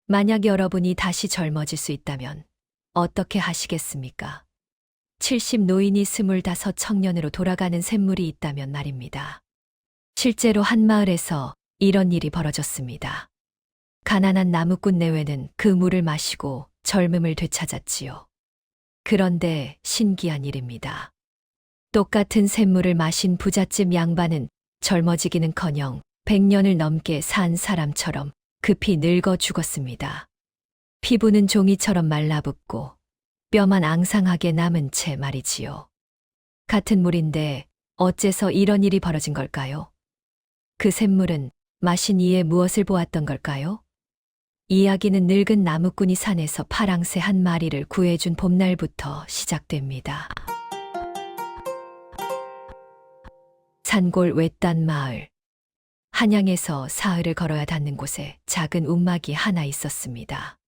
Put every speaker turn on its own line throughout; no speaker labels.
만약 여러분이 다시 젊어질 수 있다면 어떻게 하시겠습니까? 70 노인이 25 청년으로 돌아가는 샘물이 있다면 말입니다. 실제로 한 마을에서 이런 일이 벌어졌습니다. 가난한 나무꾼 내외는 그 물을 마시고 젊음을 되찾았지요. 그런데 신기한 일입니다. 똑같은 샘물을 마신 부잣집 양반은 젊어지기는커녕 100년을 넘게 산 사람처럼 급히 늙어 죽었습니다. 피부는 종이처럼 말라붙고 뼈만 앙상하게 남은 채 말이지요. 같은 물인데 어째서 이런 일이 벌어진 걸까요? 그 샘물은 마신 이에 무엇을 보았던 걸까요? 이야기는 늙은 나무꾼이 산에서 파랑새 한 마리를 구해준 봄날부터 시작됩니다. 산골 외딴 마을. 한양에서 사흘을 걸어야 닿는 곳에 작은 움막이 하나 있었습니다.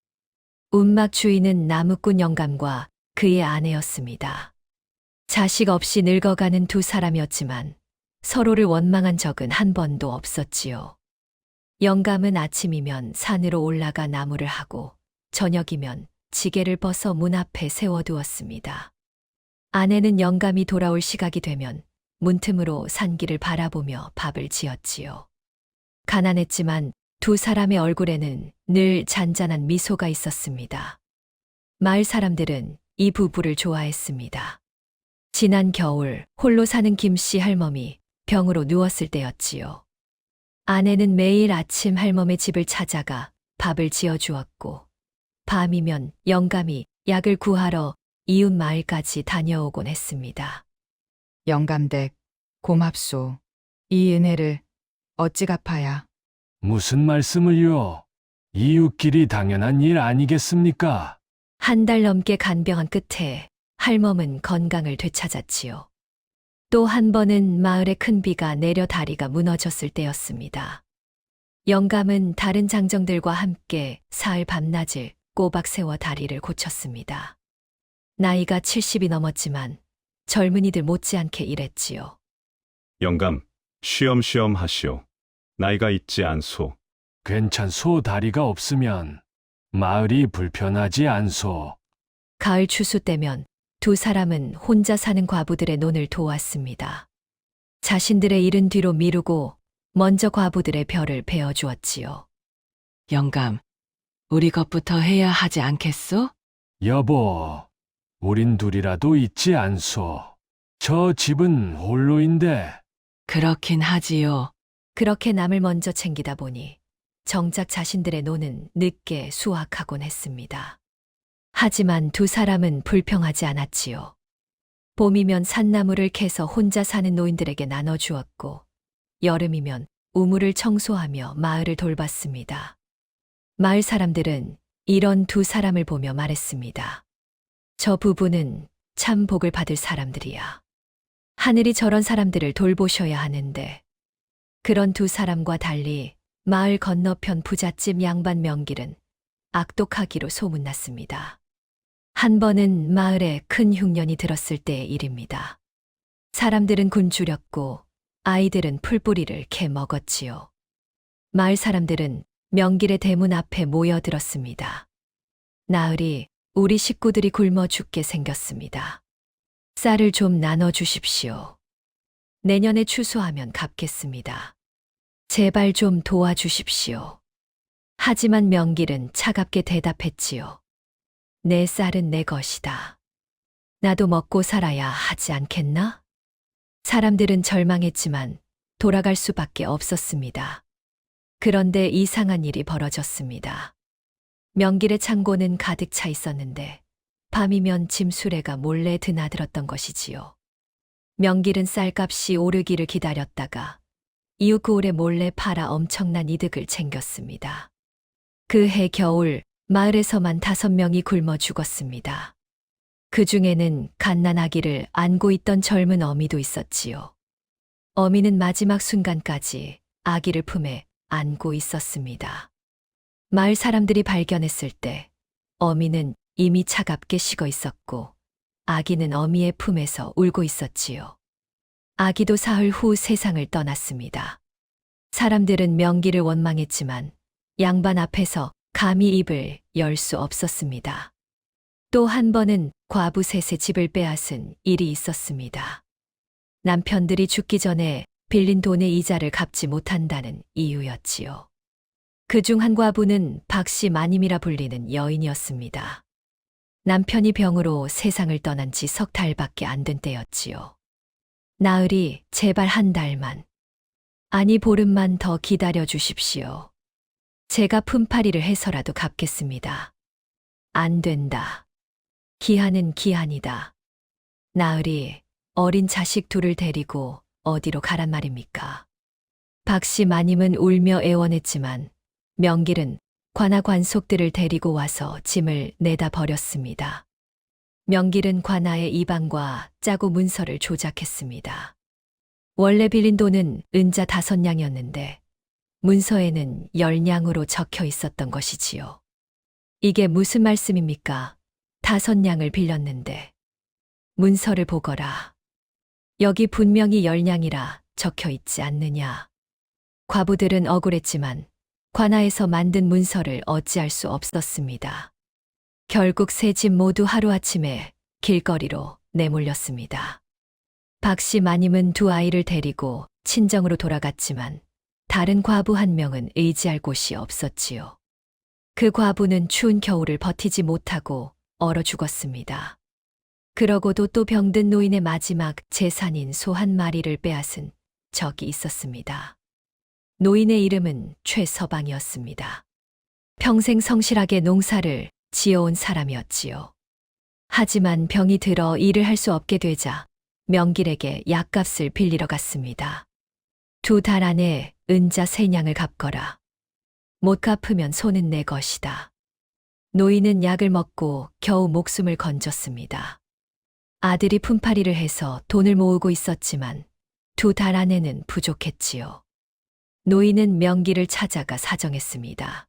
움막 주인은 나무꾼 영감과 그의 아내였습니다. 자식 없이 늙어가는 두 사람이었지만 서로를 원망한 적은 한 번도 없었지요. 영감은 아침이면 산으로 올라가 나무를 하고 저녁이면 지게를 벗어 문 앞에 세워두었습니다. 아내는 영감이 돌아올 시각이 되면 문틈으로 산길을 바라보며 밥을 지었지요. 가난했지만 두 사람의 얼굴에는 늘 잔잔한 미소가 있었습니다. 마을 사람들은 이 부부를 좋아했습니다. 지난 겨울 홀로 사는 김씨 할멈이 병으로 누웠을 때였지요. 아내는 매일 아침 할멈의 집을 찾아가 밥을 지어주었고 밤이면 영감이 약을 구하러 이웃 마을까지 다녀오곤 했습니다.
영감댁, 고맙소. 이 은혜를 어찌 갚아야.
무슨 말씀을요? 이웃끼리 당연한 일 아니겠습니까?
한 달 넘게 간병한 끝에 할멈은 건강을 되찾았지요. 또 한 번은 마을에 큰 비가 내려 다리가 무너졌을 때였습니다. 영감은 다른 장정들과 함께 사흘 밤낮을 꼬박 세워 다리를 고쳤습니다. 나이가 70이 넘었지만 젊은이들 못지않게 일했지요.
영감, 쉬엄쉬엄 하시오. 나이가 있지 않소.
괜찮소. 다리가 없으면 마을이 불편하지 않소.
가을 추수 때면 두 사람은 혼자 사는 과부들의 논을 도왔습니다. 자신들의 일은 뒤로 미루고 먼저 과부들의 벼를 베어주었지요.
영감, 우리 것부터 해야 하지 않겠소?
여보, 우린 둘이라도 있지 않소. 저 집은 홀로인데.
그렇긴 하지요.
그렇게 남을 먼저 챙기다 보니 정작 자신들의 논은 늦게 수확하곤 했습니다. 하지만 두 사람은 불평하지 않았지요. 봄이면 산나물을 캐서 혼자 사는 노인들에게 나눠주었고 여름이면 우물을 청소하며 마을을 돌봤습니다. 마을 사람들은 이런 두 사람을 보며 말했습니다. 저 부부는 참 복을 받을 사람들이야. 하늘이 저런 사람들을 돌보셔야 하는데. 그런 두 사람과 달리 마을 건너편 부잣집 양반 명길은 악독하기로 소문났습니다. 한 번은 마을에 큰 흉년이 들었을 때의 일입니다. 사람들은 굶주렸고 아이들은 풀뿌리를 캐 먹었지요. 마을 사람들은 명길의 대문 앞에 모여들었습니다. 나으리, 우리 식구들이 굶어 죽게 생겼습니다. 쌀을 좀 나눠주십시오. 내년에 추수하면 갚겠습니다. 제발 좀 도와주십시오. 하지만 명길은 차갑게 대답했지요. 내 쌀은 내 것이다. 나도 먹고 살아야 하지 않겠나? 사람들은 절망했지만 돌아갈 수밖에 없었습니다. 그런데 이상한 일이 벌어졌습니다. 명길의 창고는 가득 차 있었는데 밤이면 짐수레가 몰래 드나들었던 것이지요. 명길은 쌀값이 오르기를 기다렸다가 이웃 고을에 몰래 팔아 엄청난 이득을 챙겼습니다. 그 해 겨울 마을에서만 5명이 굶어 죽었습니다. 그 중에는 갓난아기를 안고 있던 젊은 어미도 있었지요. 어미는 마지막 순간까지 아기를 품에 안고 있었습니다. 마을 사람들이 발견했을 때 어미는 이미 차갑게 식어 있었고 아기는 어미의 품에서 울고 있었지요. 아기도 사흘 후 세상을 떠났습니다. 사람들은 명길을 원망했지만 양반 앞에서 감히 입을 열 수 없었습니다. 또 한 번은 과부 셋의 집을 빼앗은 일이 있었습니다. 남편들이 죽기 전에 빌린 돈의 이자를 갚지 못한다는 이유였지요. 그중 한 과부는 박씨 마님이라 불리는 여인이었습니다. 남편이 병으로 세상을 떠난 지 석 달밖에 안 된 때였지요. 나으리, 제발 한 달만, 아니 보름만 더 기다려 주십시오. 제가 품팔이를 해서라도 갚겠습니다. 안 된다. 기한은 기한이다. 나으리, 어린 자식 둘을 데리고 어디로 가란 말입니까? 박씨 마님은 울며 애원했지만 명길은 관아 관속들을 데리고 와서 짐을 내다 버렸습니다. 명길은 관아의 이방과 짜고 문서를 조작했습니다. 원래 빌린 돈은 은자 5냥이었는데 문서에는 10냥으로 적혀 있었던 것이지요. 이게 무슨 말씀입니까? 5냥을 빌렸는데 문서를 보거라. 여기 분명히 10냥이라 적혀 있지 않느냐. 과부들은 억울했지만 관아에서 만든 문서를 어찌할 수 없었습니다. 결국 세 집 모두 하루아침에 길거리로 내몰렸습니다. 박씨 마님은 두 아이를 데리고 친정으로 돌아갔지만 다른 과부 한 명은 의지할 곳이 없었지요. 그 과부는 추운 겨울을 버티지 못하고 얼어 죽었습니다. 그러고도 또 병든 노인의 마지막 재산인 소 한 마리를 빼앗은 적이 있었습니다. 노인의 이름은 최서방이었습니다. 평생 성실하게 농사를 지어온 사람이었지요. 하지만 병이 들어 일을 할 수 없게 되자 명길에게 약값을 빌리러 갔습니다. 2달 안에 은자 3냥을 갚거라. 못 갚으면 손은 내 것이다. 노인은 약을 먹고 겨우 목숨을 건졌습니다. 아들이 품팔이를 해서 돈을 모으고 있었지만 2달 안에는 부족했지요. 노인은 명길을 찾아가 사정했습니다.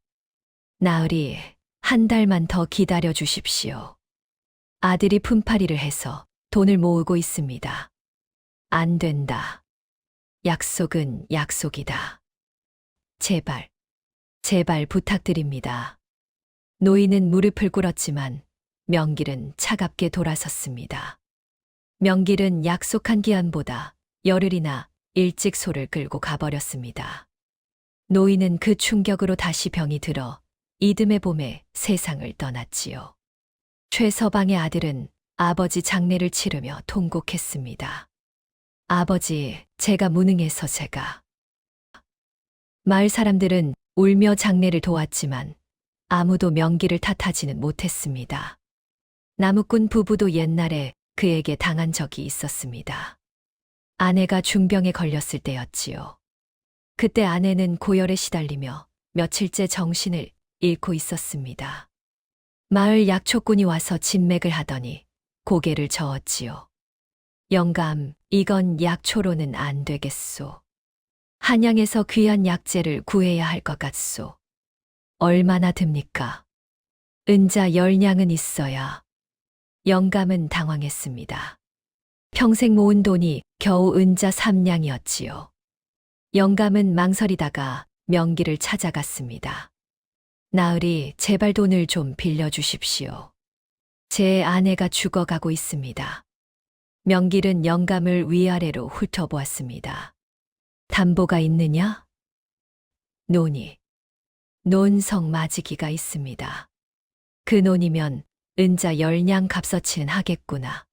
나으리, 한 달만 더 기다려 주십시오. 아들이 품팔이를 해서 돈을 모으고 있습니다. 안 된다. 약속은 약속이다. 제발, 제발 부탁드립니다. 노인은 무릎을 꿇었지만 명길은 차갑게 돌아섰습니다. 명길은 약속한 기한보다 열흘이나 일찍 소를 끌고 가버렸습니다. 노인은 그 충격으로 다시 병이 들어 이듬해 봄에 세상을 떠났지요. 최서방의 아들은 아버지 장례를 치르며 통곡했습니다. 아버지, 제가 무능해서 제가. 마을 사람들은 울며 장례를 도왔지만 아무도 명길을 탓하지는 못했습니다. 나무꾼 부부도 옛날에 그에게 당한 적이 있었습니다. 아내가 중병에 걸렸을 때였지요. 그때 아내는 고열에 시달리며 며칠째 정신을 잃고 있었습니다. 마을 약초꾼이 와서 진맥을 하더니 고개를 저었지요. 영감, 이건 약초로는 안 되겠소. 한양에서 귀한 약재를 구해야 할 것 같소. 얼마나 듭니까? 은자 10냥은 있어야. 영감은 당황했습니다. 평생 모은 돈이 겨우 은자 3냥이었지요. 영감은 망설이다가 명길을 찾아갔습니다. 나으리, 제발 돈을 좀 빌려주십시오. 제 아내가 죽어가고 있습니다. 명길은 영감을 위아래로 훑어보았습니다. 담보가 있느냐? 논이. 논성 맞이기가 있습니다. 그 논이면 은자 10냥 값어치는 하겠구나.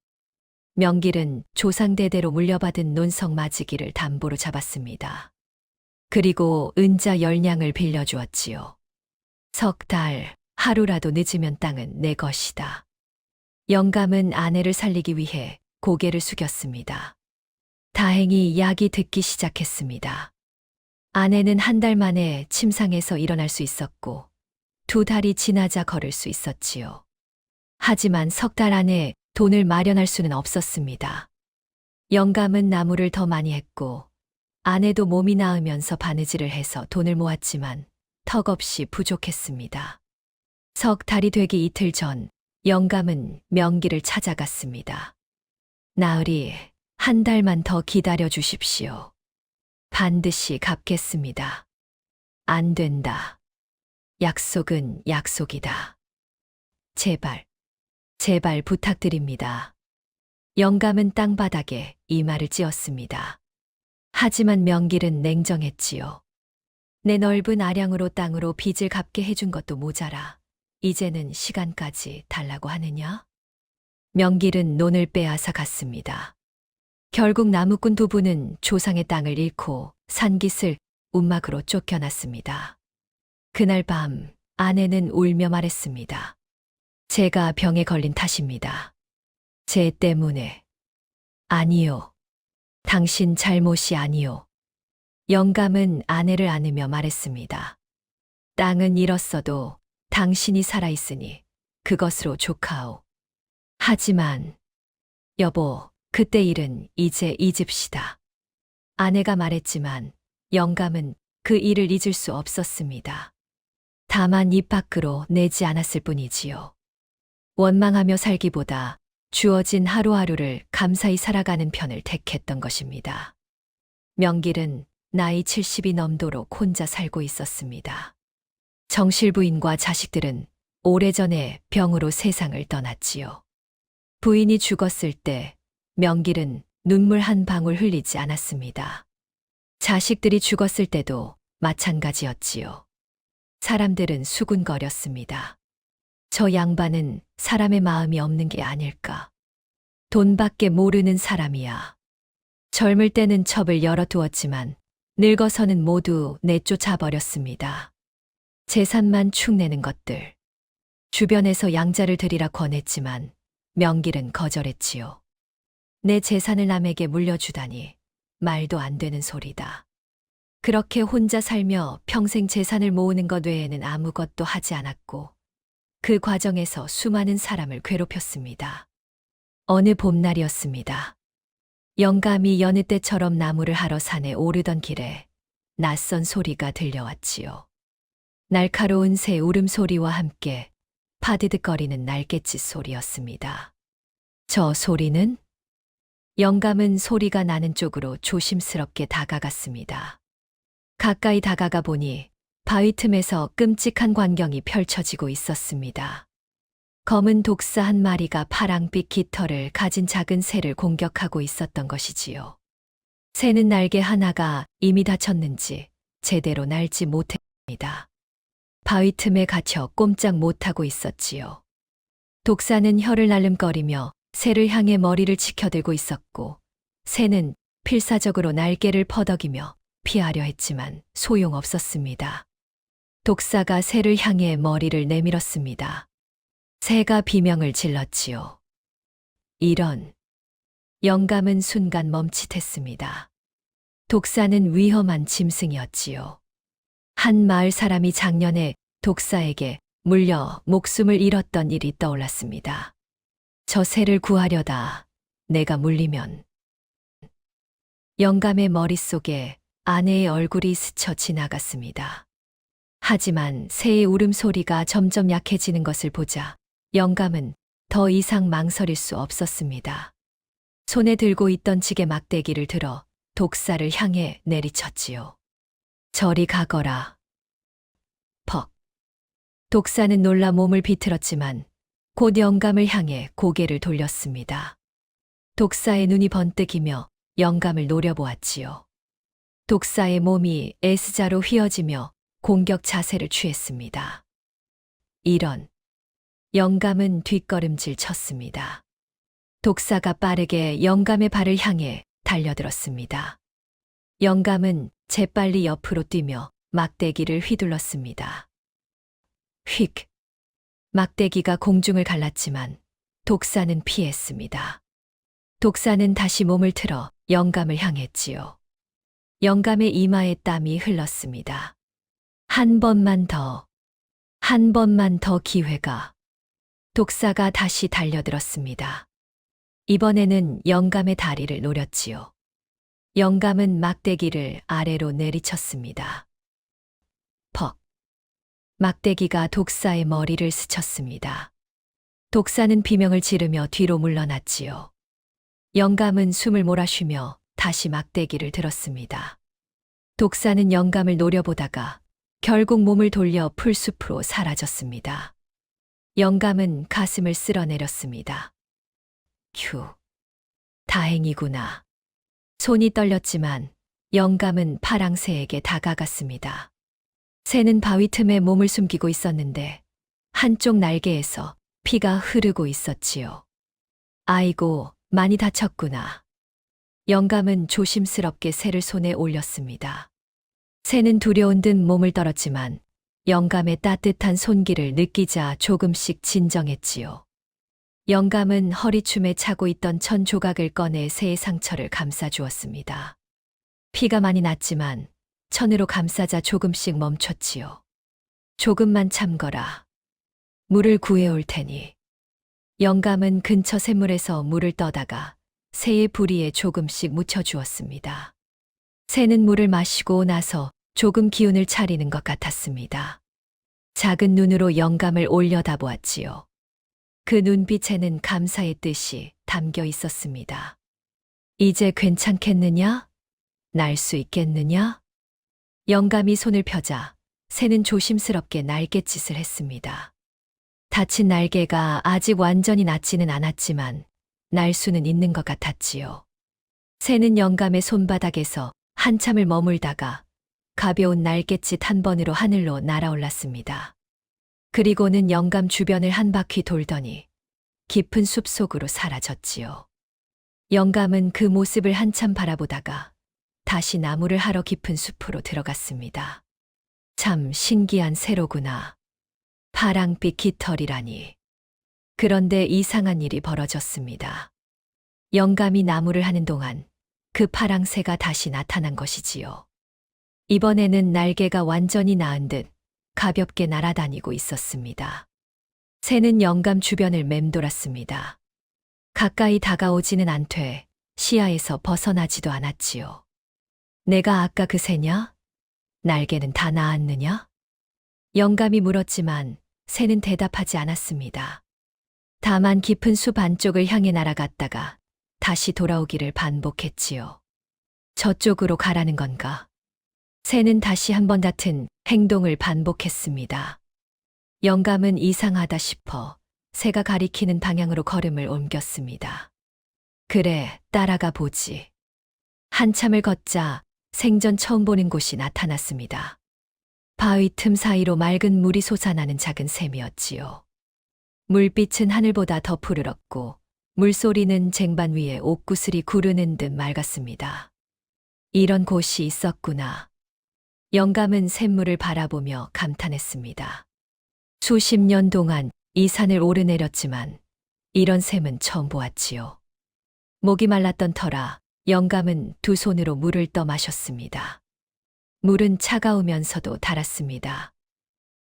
명길은 조상대대로 물려받은 논성 맞이기를 담보로 잡았습니다. 그리고 은자 10냥을 빌려주었지요. 석 달, 하루라도 늦으면 땅은 내 것이다. 영감은 아내를 살리기 위해 고개를 숙였습니다. 다행히 약이 듣기 시작했습니다. 아내는 한 달 만에 침상에서 일어날 수 있었고 2달이 지나자 걸을 수 있었지요. 하지만 석 달 안에 돈을 마련할 수는 없었습니다. 영감은 나무를 더 많이 했고 아내도 몸이 나으면서 바느질을 해서 돈을 모았지만 턱없이 부족했습니다. 석 달이 되기 이틀 전 영감은 명길을 찾아갔습니다. 나으리, 한 달만 더 기다려 주십시오. 반드시 갚겠습니다. 안 된다. 약속은 약속이다. 제발, 제발 부탁드립니다. 영감은 땅바닥에 이마를 찧었습니다. 하지만 명길은 냉정했지요. 내 넓은 아량으로 땅으로 빚을 갚게 해준 것도 모자라. 이제는 시간까지 달라고 하느냐? 명길은 논을 빼앗아 갔습니다. 결국 나무꾼 두 분은 조상의 땅을 잃고 산깃을 움막으로 쫓겨났습니다. 그날 밤 아내는 울며 말했습니다. 제가 병에 걸린 탓입니다. 제 때문에. 아니요. 당신 잘못이 아니요. 영감은 아내를 안으며 말했습니다. 땅은 잃었어도 당신이 살아있으니 그것으로 족하오. 하지만 여보, 그때 일은 이제 잊읍시다. 아내가 말했지만 영감은 그 일을 잊을 수 없었습니다. 다만 입 밖으로 내지 않았을 뿐이지요. 원망하며 살기보다 주어진 하루하루를 감사히 살아가는 편을 택했던 것입니다. 명길은 나이 70이 넘도록 혼자 살고 있었습니다. 정실 부인과 자식들은 오래전에 병으로 세상을 떠났지요. 부인이 죽었을 때 명길은 눈물 한 방울 흘리지 않았습니다. 자식들이 죽었을 때도 마찬가지였지요. 사람들은 수군거렸습니다. 저 양반은 사람의 마음이 없는 게 아닐까. 돈밖에 모르는 사람이야. 젊을 때는 첩을 열어두었지만 늙어서는 모두 내쫓아 버렸습니다. 재산만 축내는 것들. 주변에서 양자를 드리라 권했지만 명길은 거절했지요. 내 재산을 남에게 물려주다니 말도 안 되는 소리다. 그렇게 혼자 살며 평생 재산을 모으는 것 외에는 아무것도 하지 않았고 그 과정에서 수많은 사람을 괴롭혔습니다. 어느 봄날이었습니다. 영감이 여느 때처럼 나무를 하러 산에 오르던 길에 낯선 소리가 들려왔지요. 날카로운 새 울음소리와 함께 파드득거리는 날갯짓 소리였습니다. 저 소리는? 영감은 소리가 나는 쪽으로 조심스럽게 다가갔습니다. 가까이 다가가 보니 바위 틈에서 끔찍한 광경이 펼쳐지고 있었습니다. 검은 독사 한 마리가 파랑빛 깃털을 가진 작은 새를 공격하고 있었던 것이지요. 새는 날개 하나가 이미 다쳤는지 제대로 날지 못했습니다. 바위 틈에 갇혀 꼼짝 못하고 있었지요. 독사는 혀를 날름거리며 새를 향해 머리를 치켜들고 있었고 새는 필사적으로 날개를 퍼덕이며 피하려 했지만 소용없었습니다. 독사가 새를 향해 머리를 내밀었습니다. 새가 비명을 질렀지요. 이런. 영감은 순간 멈칫했습니다. 독사는 위험한 짐승이었지요. 한 마을 사람이 작년에 독사에게 물려 목숨을 잃었던 일이 떠올랐습니다. 저 새를 구하려다 내가 물리면. 영감의 머릿속에 아내의 얼굴이 스쳐 지나갔습니다. 하지만 새의 울음소리가 점점 약해지는 것을 보자 영감은 더 이상 망설일 수 없었습니다. 손에 들고 있던 지게 막대기를 들어 독사를 향해 내리쳤지요. 저리 가거라. 퍽. 독사는 놀라 몸을 비틀었지만 곧 영감을 향해 고개를 돌렸습니다. 독사의 눈이 번뜩이며 영감을 노려보았지요. 독사의 몸이 S자로 휘어지며 공격 자세를 취했습니다. 이런. 영감은 뒷걸음질 쳤습니다. 독사가 빠르게 영감의 발을 향해 달려들었습니다. 영감은 재빨리 옆으로 뛰며 막대기를 휘둘렀습니다. 휙. 막대기가 공중을 갈랐지만 독사는 피했습니다. 독사는 다시 몸을 틀어 영감을 향했지요. 영감의 이마에 땀이 흘렀습니다. 한 번만 더 기회가. 독사가 다시 달려들었습니다. 이번에는 영감의 다리를 노렸지요. 영감은 막대기를 아래로 내리쳤습니다. 퍽. 막대기가 독사의 머리를 스쳤습니다. 독사는 비명을 지르며 뒤로 물러났지요. 영감은 숨을 몰아쉬며 다시 막대기를 들었습니다. 독사는 영감을 노려보다가 결국 몸을 돌려 풀숲으로 사라졌습니다. 영감은 가슴을 쓸어내렸습니다. 휴, 다행이구나. 손이 떨렸지만 영감은 파랑새에게 다가갔습니다. 새는 바위 틈에 몸을 숨기고 있었는데 한쪽 날개에서 피가 흐르고 있었지요. 아이고, 많이 다쳤구나. 영감은 조심스럽게 새를 손에 올렸습니다. 새는 두려운 듯 몸을 떨었지만 영감의 따뜻한 손길을 느끼자 조금씩 진정했지요. 영감은 허리춤에 차고 있던 천 조각을 꺼내 새의 상처를 감싸주었습니다. 피가 많이 났지만 천으로 감싸자 조금씩 멈췄지요. 조금만 참거라. 물을 구해올 테니. 영감은 근처 샘물에서 물을 떠다가 새의 부리에 조금씩 묻혀주었습니다. 새는 물을 마시고 나서 조금 기운을 차리는 것 같았습니다. 작은 눈으로 영감을 올려다보았지요. 그 눈빛에는 감사의 뜻이 담겨 있었습니다. 이제 괜찮겠느냐? 날 수 있겠느냐? 영감이 손을 펴자 새는 조심스럽게 날갯짓을 했습니다. 다친 날개가 아직 완전히 낫지는 않았지만 날 수는 있는 것 같았지요. 새는 영감의 손바닥에서 한참을 머물다가 가벼운 날갯짓 한 번으로 하늘로 날아올랐습니다. 그리고는 영감 주변을 한 바퀴 돌더니 깊은 숲속으로 사라졌지요. 영감은 그 모습을 한참 바라보다가 다시 나무를 하러 깊은 숲으로 들어갔습니다. 참 신기한 새로구나. 파랑빛 깃털이라니. 그런데 이상한 일이 벌어졌습니다. 영감이 나무를 하는 동안 그 파랑새가 다시 나타난 것이지요. 이번에는 날개가 완전히 나은 듯 가볍게 날아다니고 있었습니다. 새는 영감 주변을 맴돌았습니다. 가까이 다가오지는 않되 시야에서 벗어나지도 않았지요. 내가 아까 그 새냐? 날개는 다 나았느냐? 영감이 물었지만 새는 대답하지 않았습니다. 다만 깊은 숲 안쪽을 향해 날아갔다가 다시 돌아오기를 반복했지요. 저쪽으로 가라는 건가? 새는 다시 한번 같은 행동을 반복했습니다. 영감은 이상하다 싶어 새가 가리키는 방향으로 걸음을 옮겼습니다. 그래, 따라가 보지. 한참을 걷자 생전 처음 보는 곳이 나타났습니다. 바위 틈 사이로 맑은 물이 솟아나는 작은 샘이었지요. 물빛은 하늘보다 더 푸르렀고 물소리는 쟁반 위에 옥구슬이 구르는 듯 맑았습니다. 이런 곳이 있었구나. 영감은 샘물을 바라보며 감탄했습니다. 수십 년 동안 이 산을 오르내렸지만 이런 샘은 처음 보았지요. 목이 말랐던 터라 영감은 두 손으로 물을 떠 마셨습니다. 물은 차가우면서도 달았습니다.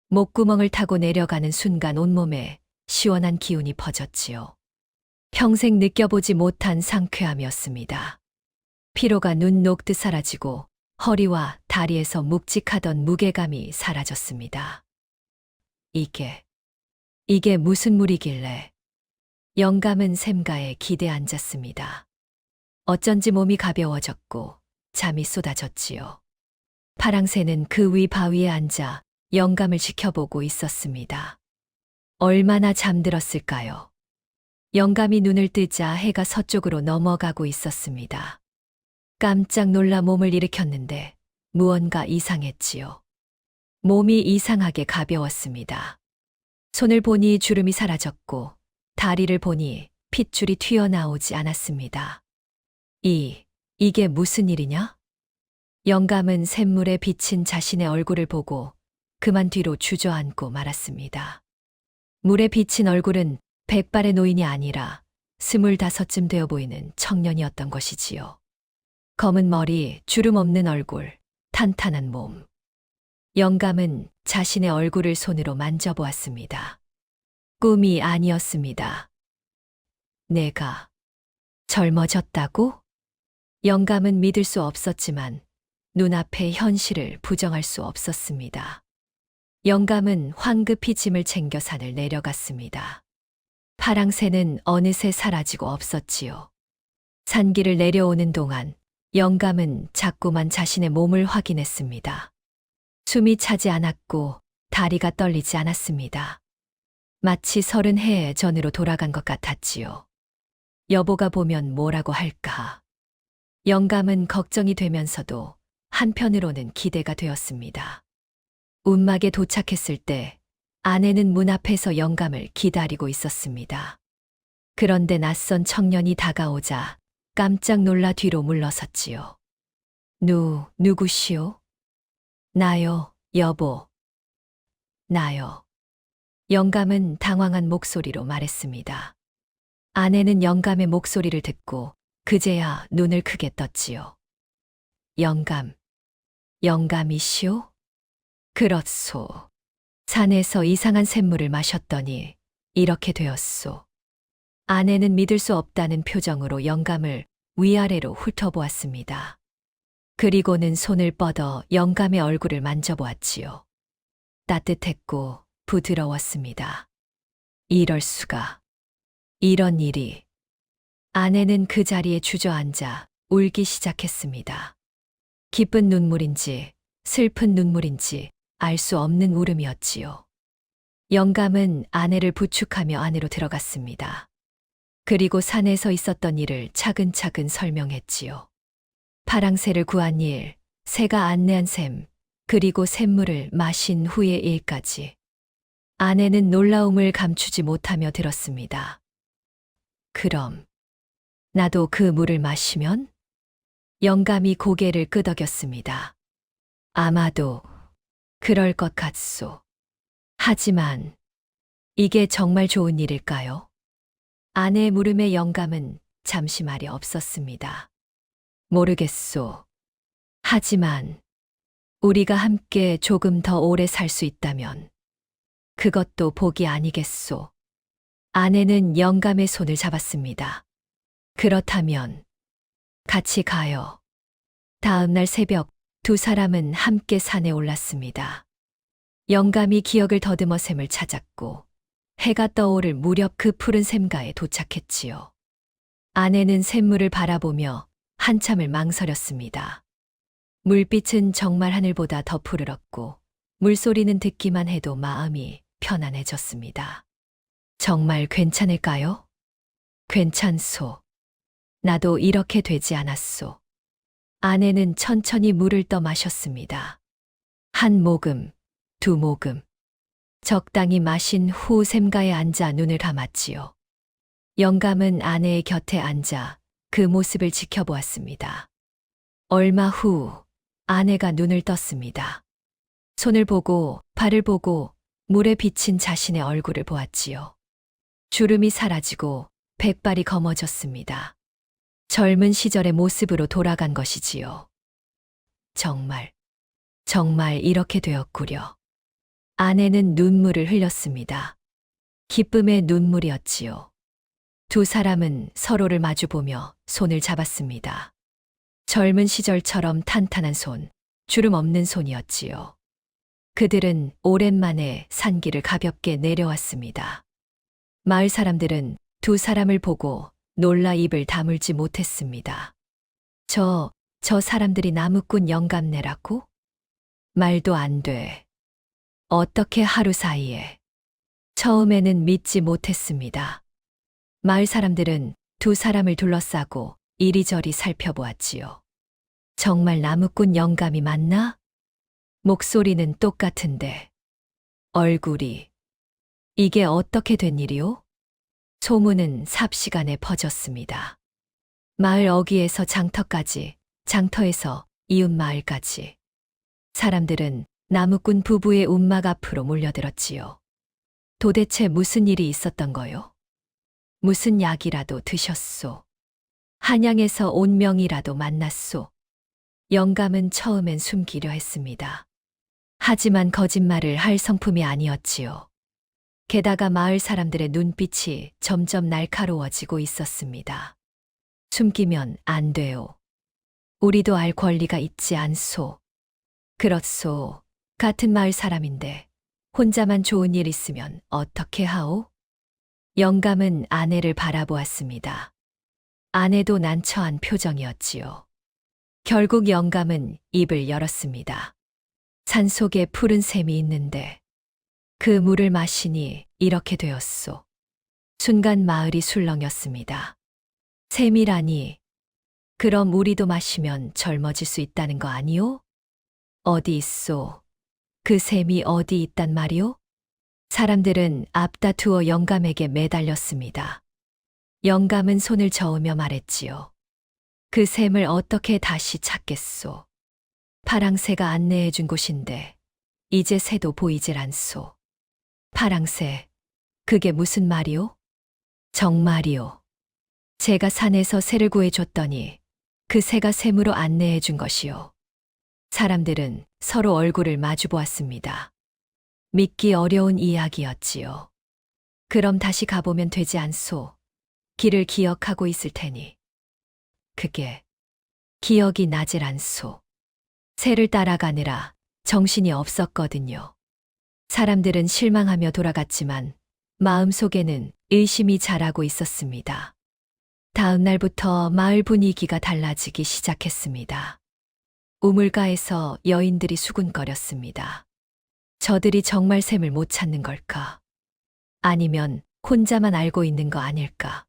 목구멍을 타고 내려가는 순간 온몸에 시원한 기운이 퍼졌지요. 평생 느껴보지 못한 상쾌함이었습니다. 피로가 눈 녹듯 사라지고 허리와 다리에서 묵직하던 무게감이 사라졌습니다. 이게 무슨 물이길래? 영감은 샘가에 기대 앉았습니다. 어쩐지 몸이 가벼워졌고 잠이 쏟아졌지요. 파랑새는 그 위 바위에 앉아 영감을 지켜보고 있었습니다. 얼마나 잠들었을까요? 영감이 눈을 뜨자 해가 서쪽으로 넘어가고 있었습니다. 깜짝 놀라 몸을 일으켰는데 무언가 이상했지요. 몸이 이상하게 가벼웠습니다. 손을 보니 주름이 사라졌고 다리를 보니 핏줄이 튀어나오지 않았습니다. 이게 무슨 일이냐? 영감은 샘물에 비친 자신의 얼굴을 보고 그만 뒤로 주저앉고 말았습니다. 물에 비친 얼굴은 백발의 노인이 아니라 25쯤 되어 보이는 청년이었던 것이지요. 검은 머리, 주름 없는 얼굴, 탄탄한 몸. 영감은 자신의 얼굴을 손으로 만져보았습니다. 꿈이 아니었습니다. 내가 젊어졌다고? 영감은 믿을 수 없었지만 눈앞의 현실을 부정할 수 없었습니다. 영감은 황급히 짐을 챙겨 산을 내려갔습니다. 파랑새는 어느새 사라지고 없었지요. 산길을 내려오는 동안 영감은 자꾸만 자신의 몸을 확인했습니다. 숨이 차지 않았고 다리가 떨리지 않았습니다. 마치 30해 전으로 돌아간 것 같았지요. 여보가 보면 뭐라고 할까. 영감은 걱정이 되면서도 한편으로는 기대가 되었습니다. 운막에 도착했을 때 아내는 문 앞에서 영감을 기다리고 있었습니다. 그런데 낯선 청년이 다가오자 깜짝 놀라 뒤로 물러섰지요. 누구시오? 나요, 여보. 나요. 영감은 당황한 목소리로 말했습니다. 아내는 영감의 목소리를 듣고 그제야 눈을 크게 떴지요. 영감이시오? 그렇소. 산에서 이상한 샘물을 마셨더니 이렇게 되었소. 아내는 믿을 수 없다는 표정으로 영감을 위아래로 훑어보았습니다. 그리고는 손을 뻗어 영감의 얼굴을 만져보았지요. 따뜻했고 부드러웠습니다. 이럴 수가. 이런 일이. 아내는 그 자리에 주저앉아 울기 시작했습니다. 기쁜 눈물인지 슬픈 눈물인지 알 수 없는 울음이었지요. 영감은 아내를 부축하며 안으로 들어갔습니다. 그리고 산에서 있었던 일을 차근차근 설명했지요. 파랑새를 구한 일, 새가 안내한 샘, 그리고 샘물을 마신 후의 일까지. 아내는 놀라움을 감추지 못하며 들었습니다. 그럼 나도 그 물을 마시면? 영감이 고개를 끄덕였습니다. 아마도 그럴 것 같소. 하지만 이게 정말 좋은 일일까요? 아내의 물음에 영감은 잠시 말이 없었습니다. 모르겠소. 하지만 우리가 함께 조금 더 오래 살 수 있다면 그것도 복이 아니겠소. 아내는 영감의 손을 잡았습니다. 그렇다면 같이 가요. 다음 날 새벽 두 사람은 함께 산에 올랐습니다. 영감이 기억을 더듬어 샘을 찾았고 해가 떠오를 무렵 그 푸른 샘가에 도착했지요. 아내는 샘물을 바라보며 한참을 망설였습니다. 물빛은 정말 하늘보다 더 푸르렀고 물소리는 듣기만 해도 마음이 편안해졌습니다. 정말 괜찮을까요? 괜찮소. 나도 이렇게 되지 않았소. 아내는 천천히 물을 떠 마셨습니다. 한 모금, 두 모금. 적당히 마신 후 샘가에 앉아 눈을 감았지요. 영감은 아내의 곁에 앉아 그 모습을 지켜보았습니다. 얼마 후 아내가 눈을 떴습니다. 손을 보고 발을 보고 물에 비친 자신의 얼굴을 보았지요. 주름이 사라지고 백발이 검어졌습니다. 젊은 시절의 모습으로 돌아간 것이지요. 정말 이렇게 되었구려. 아내는 눈물을 흘렸습니다. 기쁨의 눈물이었지요. 두 사람은 서로를 마주보며 손을 잡았습니다. 젊은 시절처럼 탄탄한 손, 주름 없는 손이었지요. 그들은 오랜만에 산길을 가볍게 내려왔습니다. 마을 사람들은 두 사람을 보고 놀라 입을 다물지 못했습니다. 저 사람들이 나무꾼 영감네라고? 말도 안 돼. 어떻게 하루 사이에. 처음에는 믿지 못했습니다. 마을 사람들은 두 사람을 둘러싸고 이리저리 살펴보았지요. 정말 나무꾼 영감이 맞나? 목소리는 똑같은데. 얼굴이. 이게 어떻게 된 일이오? 소문은 삽시간에 퍼졌습니다. 마을 어귀에서 장터까지, 장터에서 이웃 마을까지. 사람들은 나무꾼 부부의 운막 앞으로 몰려들었지요. 도대체 무슨 일이 있었던 거요? 무슨 약이라도 드셨소? 한양에서 온 명이라도 만났소? 영감은 처음엔 숨기려 했습니다. 하지만 거짓말을 할 성품이 아니었지요. 게다가 마을 사람들의 눈빛이 점점 날카로워지고 있었습니다. 숨기면 안 돼요. 우리도 알 권리가 있지 않소. 그렇소. 같은 마을 사람인데 혼자만 좋은 일 있으면 어떻게 하오? 영감은 아내를 바라보았습니다. 아내도 난처한 표정이었지요. 결국 영감은 입을 열었습니다. 산속에 푸른 샘이 있는데 그 물을 마시니 이렇게 되었소. 순간 마을이 술렁였습니다. 샘이라니, 그럼 우리도 마시면 젊어질 수 있다는 거 아니오? 어디 있소? 그 샘이 어디 있단 말이오? 사람들은 앞다투어 영감에게 매달렸습니다. 영감은 손을 저으며 말했지요. 그 샘을 어떻게 다시 찾겠소? 파랑새가 안내해 준 곳인데 이제 새도 보이질 않소. 파랑새, 그게 무슨 말이오? 정말이오. 제가 산에서 새를 구해줬더니 그 새가 샘으로 안내해 준 것이오. 사람들은 서로 얼굴을 마주 보았습니다. 믿기 어려운 이야기였지요. 그럼 다시 가보면 되지 않소? 길을 기억하고 있을 테니. 그게 기억이 나질 않소. 새를 따라가느라 정신이 없었거든요. 사람들은 실망하며 돌아갔지만 마음속에는 의심이 자라고 있었습니다. 다음 날부터 마을 분위기가 달라지기 시작했습니다. 우물가에서 여인들이 수군거렸습니다. 저들이 정말 샘을 못 찾는 걸까? 아니면 혼자만 알고 있는 거 아닐까?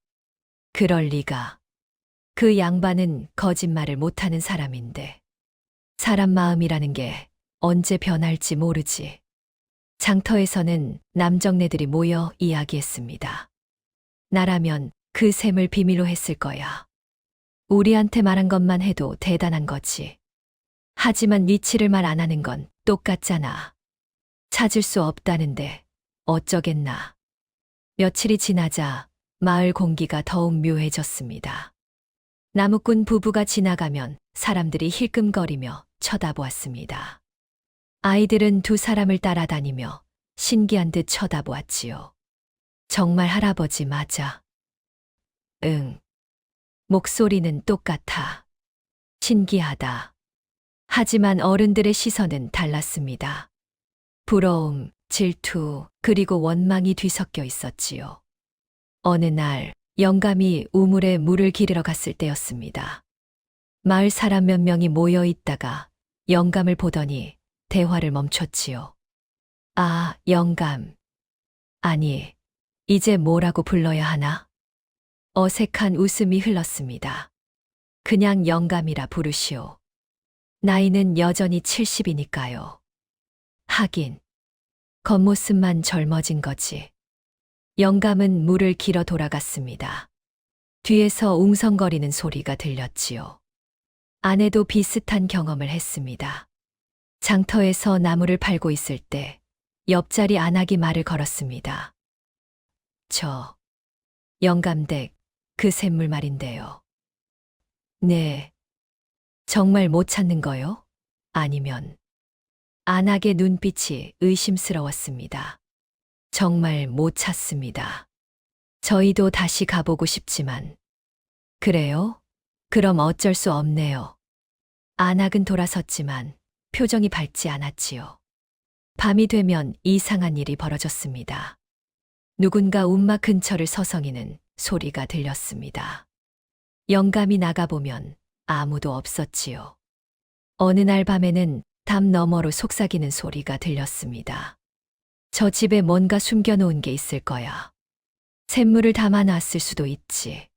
그럴 리가. 그 양반은 거짓말을 못하는 사람인데. 사람 마음이라는 게 언제 변할지 모르지. 장터에서는 남정네들이 모여 이야기했습니다. 나라면 그 샘을 비밀로 했을 거야. 우리한테 말한 것만 해도 대단한 거지. 하지만 위치를 말 안 하는 건 똑같잖아. 찾을 수 없다는데 어쩌겠나. 며칠이 지나자 마을 공기가 더욱 묘해졌습니다. 나무꾼 부부가 지나가면 사람들이 힐끔거리며 쳐다보았습니다. 아이들은 두 사람을 따라다니며 신기한 듯 쳐다보았지요. 정말 할아버지 맞아. 응. 목소리는 똑같아. 신기하다. 하지만 어른들의 시선은 달랐습니다. 부러움, 질투, 그리고 원망이 뒤섞여 있었지요. 어느 날 영감이 우물에 물을 기르러 갔을 때였습니다. 마을 사람 몇 명이 모여 있다가 영감을 보더니 대화를 멈췄지요. 아, 영감. 아니, 이제 뭐라고 불러야 하나? 어색한 웃음이 흘렀습니다. 그냥 영감이라 부르시오. 나이는 여전히 70이니까요. 하긴, 겉모습만 젊어진 거지. 영감은 물을 길어 돌아갔습니다. 뒤에서 웅성거리는 소리가 들렸지요. 아내도 비슷한 경험을 했습니다. 장터에서 나무를 팔고 있을 때 옆자리 안하기 말을 걸었습니다. 저, 영감댁, 그 샘물 말인데요. 네. 정말 못 찾는 거요? 아니면 안하게 눈빛이 의심스러웠습니다. 정말 못 찾습니다. 저희도 다시 가보고 싶지만. 그래요? 그럼 어쩔 수 없네요. 안학은 돌아섰지만 표정이 밝지 않았지요. 밤이 되면 이상한 일이 벌어졌습니다. 누군가 움막 근처를 서성이는 소리가 들렸습니다. 영감이 나가보면 아무도 없었지요. 어느 날 밤에는 담 너머로 속삭이는 소리가 들렸습니다. 저 집에 뭔가 숨겨놓은 게 있을 거야. 샘물을 담아놨을 수도 있지.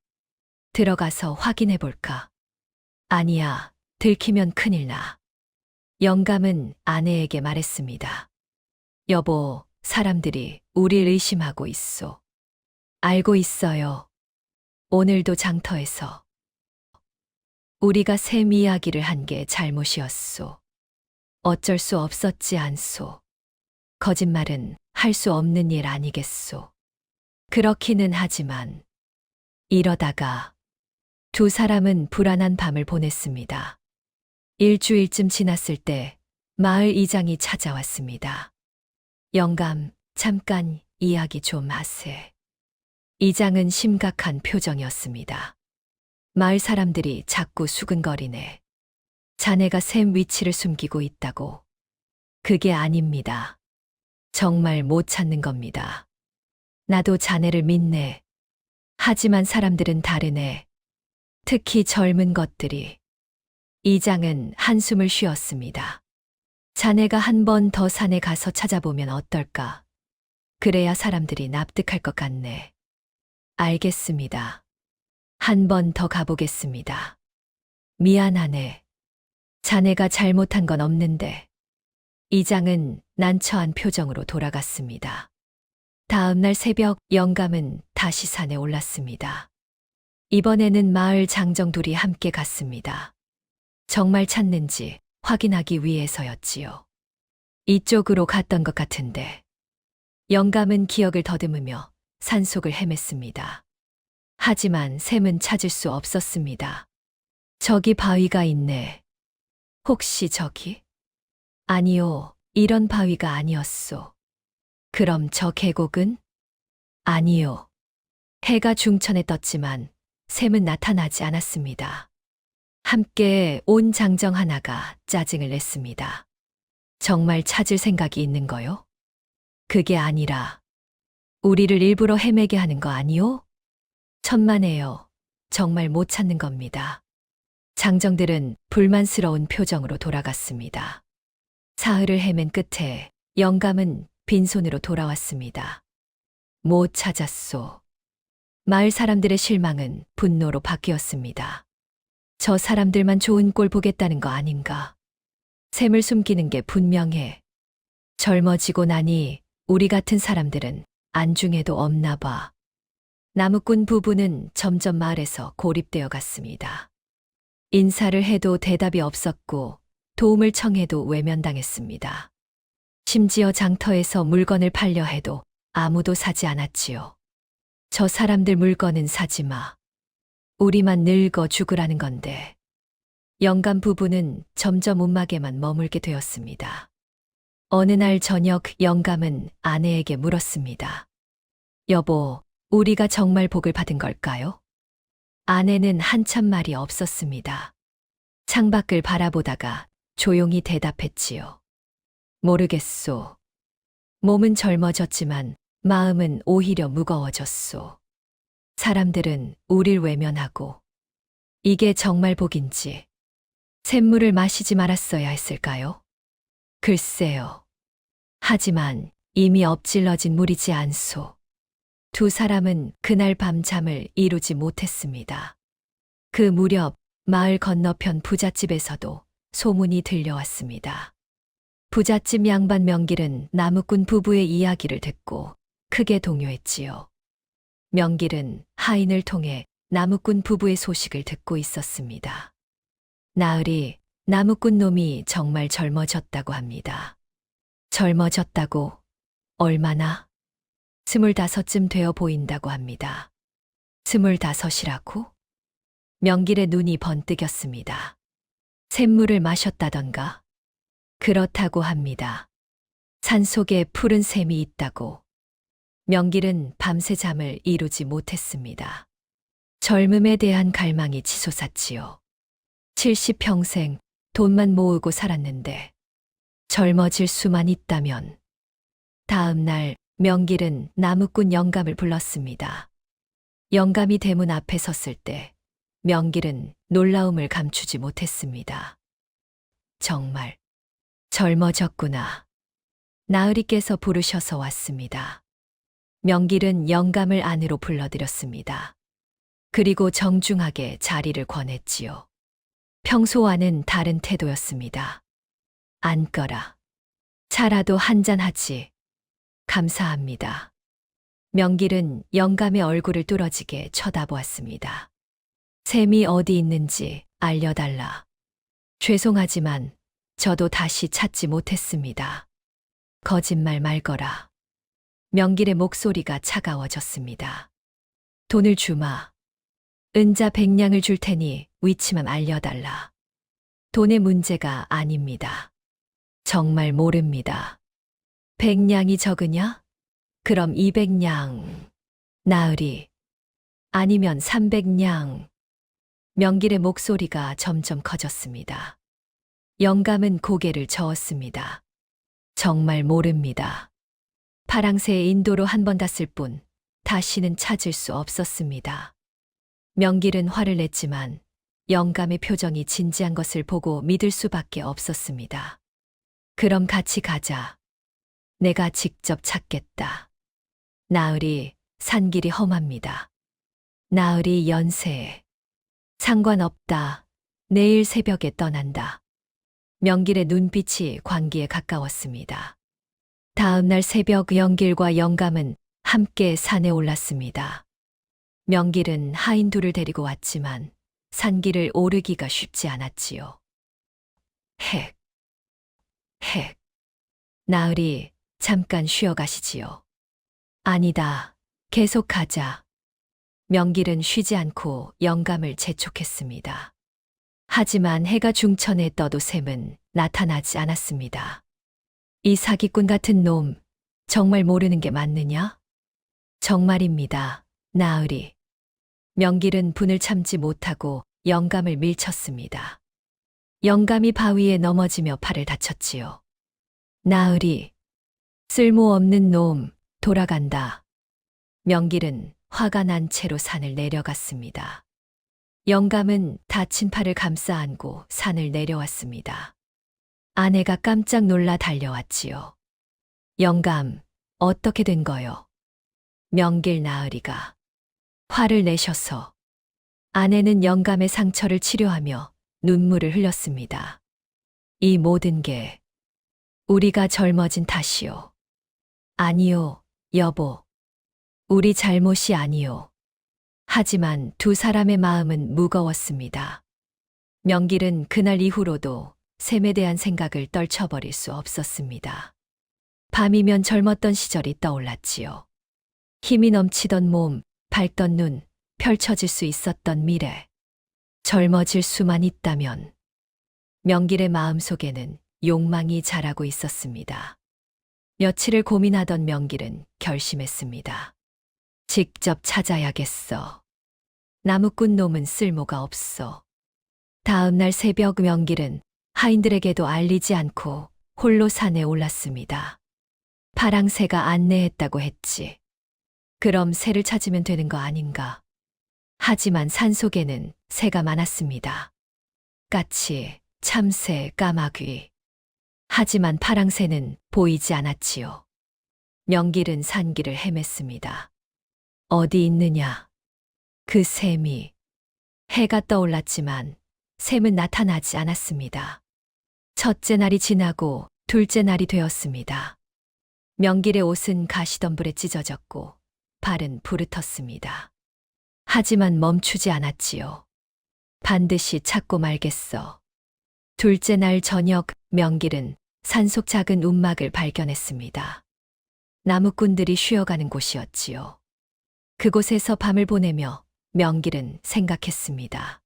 들어가서 확인해 볼까? 아니야, 들키면 큰일 나. 영감은 아내에게 말했습니다. 여보, 사람들이 우릴 의심하고 있어. 알고 있어요. 오늘도 장터에서. 우리가 샘 이야기를 한 게 잘못이었소. 어쩔 수 없었지 않소. 거짓말은 할 수 없는 일 아니겠소. 그렇기는 하지만 이러다가 두 사람은 불안한 밤을 보냈습니다. 일주일쯤 지났을 때 마을 이장이 찾아왔습니다. 영감, 잠깐 이야기 좀 하세. 이장은 심각한 표정이었습니다. 마을 사람들이 자꾸 수근거리네. 자네가 샘 위치를 숨기고 있다고. 그게 아닙니다. 정말 못 찾는 겁니다. 나도 자네를 믿네. 하지만 사람들은 다르네. 특히 젊은 것들이. 이장은 한숨을 쉬었습니다. 자네가 한 번 더 산에 가서 찾아보면 어떨까? 그래야 사람들이 납득할 것 같네. 알겠습니다. 한 번 더 가보겠습니다. 미안하네. 자네가 잘못한 건 없는데. 이장은 난처한 표정으로 돌아갔습니다. 다음 날 새벽 영감은 다시 산에 올랐습니다. 이번에는 마을 장정 둘이 함께 갔습니다. 정말 찾는지 확인하기 위해서였지요. 이쪽으로 갔던 것 같은데. 영감은 기억을 더듬으며 산속을 헤맸습니다. 하지만 샘은 찾을 수 없었습니다. 저기 바위가 있네. 혹시 저기? 아니요, 이런 바위가 아니었소. 그럼 저 계곡은? 아니요. 해가 중천에 떴지만 샘은 나타나지 않았습니다. 함께 온 장정 하나가 짜증을 냈습니다. 정말 찾을 생각이 있는 거요? 그게 아니라 우리를 일부러 헤매게 하는 거 아니요? 천만에요. 정말 못 찾는 겁니다. 장정들은 불만스러운 표정으로 돌아갔습니다. 사흘을 헤맨 끝에 영감은 빈손으로 돌아왔습니다. 못 찾았소. 마을 사람들의 실망은 분노로 바뀌었습니다. 저 사람들만 좋은 꼴 보겠다는 거 아닌가? 샘을 숨기는 게 분명해. 젊어지고 나니 우리 같은 사람들은 안중에도 없나 봐. 나무꾼 부부는 점점 마을에서 고립되어 갔습니다. 인사를 해도 대답이 없었고 도움을 청해도 외면당했습니다. 심지어 장터에서 물건을 팔려 해도 아무도 사지 않았지요. 저 사람들 물건은 사지 마. 우리만 늙어 죽으라는 건데. 영감 부부는 점점 움막에만 머물게 되었습니다. 어느 날 저녁 영감은 아내에게 물었습니다. 여보, 우리가 정말 복을 받은 걸까요? 아내는 한참 말이 없었습니다. 창밖을 바라보다가 조용히 대답했지요. 모르겠소. 몸은 젊어졌지만 마음은 오히려 무거워졌소. 사람들은 우릴 외면하고 이게 정말 복인지 샘물을 마시지 말았어야 했을까요? 글쎄요. 하지만 이미 엎질러진 물이지 않소. 두 사람은 그날 밤 잠을 이루지 못했습니다. 그 무렵 마을 건너편 부잣집에서도 소문이 들려왔습니다. 부잣집 양반 명길은 나무꾼 부부의 이야기를 듣고 크게 동요했지요. 명길은 하인을 통해 나무꾼 부부의 소식을 듣고 있었습니다. 나으리, 나무꾼 놈이 정말 젊어졌다고 합니다. 젊어졌다고? 얼마나? 25쯤 되어 보인다고 합니다. 25이라고? 명길의 눈이 번뜩였습니다. 샘물을 마셨다던가? 그렇다고 합니다. 산속에 푸른 샘이 있다고. 명길은 밤새 잠을 이루지 못했습니다. 젊음에 대한 갈망이 치솟았지요. 70평생 돈만 모으고 살았는데 젊어질 수만 있다면. 다음 날 명길은 나무꾼 영감을 불렀습니다. 영감이 대문 앞에 섰을 때 명길은 놀라움을 감추지 못했습니다. 정말 젊어졌구나. 나으리께서 부르셔서 왔습니다. 명길은 영감을 안으로 불러들였습니다. 그리고 정중하게 자리를 권했지요. 평소와는 다른 태도였습니다. 앉거라. 차라도 한잔하지. 감사합니다. 명길은 영감의 얼굴을 뚫어지게 쳐다보았습니다. 샘이 어디 있는지 알려달라. 죄송하지만 저도 다시 찾지 못했습니다. 거짓말 말거라. 명길의 목소리가 차가워졌습니다. 돈을 주마. 은자 100냥을 줄 테니 위치만 알려달라. 돈의 문제가 아닙니다. 정말 모릅니다. 100냥이 적으냐? 그럼 200냥. 나으리. 아니면 300냥. 명길의 목소리가 점점 커졌습니다. 영감은 고개를 저었습니다. 정말 모릅니다. 파랑새의 인도로 한 번 갔을 뿐 다시는 찾을 수 없었습니다. 명길은 화를 냈지만 영감의 표정이 진지한 것을 보고 믿을 수밖에 없었습니다. 그럼 같이 가자. 내가 직접 찾겠다. 나으리, 산길이 험합니다. 나으리 연세에. 상관없다. 내일 새벽에 떠난다. 명길의 눈빛이 광기에 가까웠습니다. 다음 날 새벽 영길과 영감은 함께 산에 올랐습니다. 명길은 하인 둘을 데리고 왔지만 산길을 오르기가 쉽지 않았지요. 핵. 나으리, 잠깐 쉬어 가시지요. 아니다. 계속 가자. 명길은 쉬지 않고 영감을 재촉했습니다. 하지만 해가 중천에 떠도 샘은 나타나지 않았습니다. 이 사기꾼 같은 놈, 정말 모르는 게 맞느냐? 정말입니다. 나으리. 명길은 분을 참지 못하고 영감을 밀쳤습니다. 영감이 바위에 넘어지며 팔을 다쳤지요. 나으리. 쓸모없는 놈, 돌아간다. 명길은 화가 난 채로 산을 내려갔습니다. 영감은 다친 팔을 감싸 안고 산을 내려왔습니다. 아내가 깜짝 놀라 달려왔지요. 영감, 어떻게 된 거요? 명길 나으리가 화를 내셔서 아내는 영감의 상처를 치료하며 눈물을 흘렸습니다. 이 모든 게 우리가 젊어진 탓이요. 아니요, 여보. 우리 잘못이 아니요. 하지만 두 사람의 마음은 무거웠습니다. 명길은 그날 이후로도 샘에 대한 생각을 떨쳐버릴 수 없었습니다. 밤이면 젊었던 시절이 떠올랐지요. 힘이 넘치던 몸, 밝던 눈, 펼쳐질 수 있었던 미래. 젊어질 수만 있다면. 명길의 마음속에는 욕망이 자라고 있었습니다. 며칠을 고민하던 명길은 결심했습니다. 직접 찾아야겠어. 나무꾼 놈은 쓸모가 없어. 다음 날 새벽 명길은 하인들에게도 알리지 않고 홀로 산에 올랐습니다. 파랑새가 안내했다고 했지. 그럼 새를 찾으면 되는 거 아닌가? 하지만 산속에는 새가 많았습니다. 까치, 참새, 까마귀. 하지만 파랑새는 보이지 않았지요. 명길은 산길을 헤맸습니다. 어디 있느냐? 그 샘이. 해가 떠올랐지만 샘은 나타나지 않았습니다. 첫째 날이 지나고 둘째 날이 되었습니다. 명길의 옷은 가시덤불에 찢어졌고 발은 부르텄습니다. 하지만 멈추지 않았지요. 반드시 찾고 말겠어. 둘째 날 저녁 명길은 산속 작은 움막을 발견했습니다. 나무꾼들이 쉬어가는 곳이었지요. 그곳에서 밤을 보내며 명길은 생각했습니다.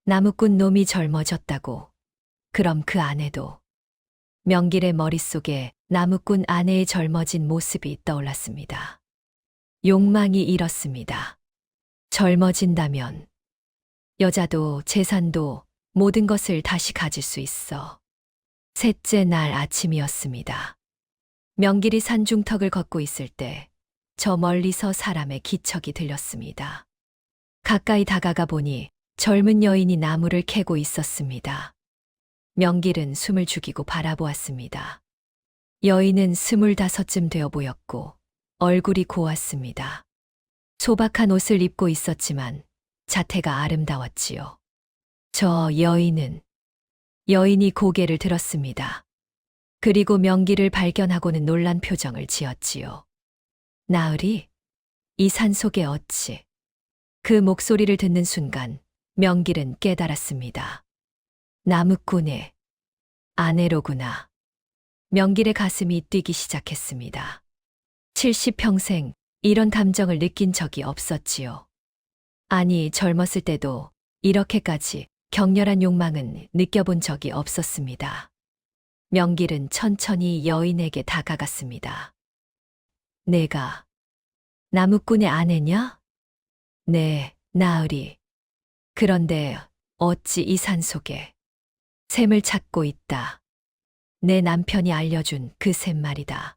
나무꾼 놈이 젊어졌다고. 그럼 그 아내도. 명길의 머릿속에 나무꾼 아내의 젊어진 모습이 떠올랐습니다. 욕망이 일었습니다. 젊어진다면 여자도 재산도 모든 것을 다시 가질 수 있어. 셋째 날 아침이었습니다. 명길이 산중턱을 걷고 있을 때 저 멀리서 사람의 기척이 들렸습니다. 가까이 다가가 보니 젊은 여인이 나무를 캐고 있었습니다. 명길은 숨을 죽이고 바라보았습니다. 여인은 25쯤 되어 보였고 얼굴이 고왔습니다. 소박한 옷을 입고 있었지만 자태가 아름다웠지요. 저 여인이 고개를 들었습니다. 그리고 명길을 발견하고는 놀란 표정을 지었지요. 나으리, 이 산속에 어찌. 그 목소리를 듣는 순간 명길은 깨달았습니다. 나무꾼의 아내로구나. 명길의 가슴이 뛰기 시작했습니다. 70평생 이런 감정을 느낀 적이 없었지요. 아니, 젊었을 때도 이렇게까지 격렬한 욕망은 느껴본 적이 없었습니다. 명길은 천천히 여인에게 다가갔습니다. 내가 나무꾼의 아내냐? 네, 나으리. 그런데 어찌 이 산속에 샘을 찾고 있다. 내 남편이 알려준 그 샘 말이다.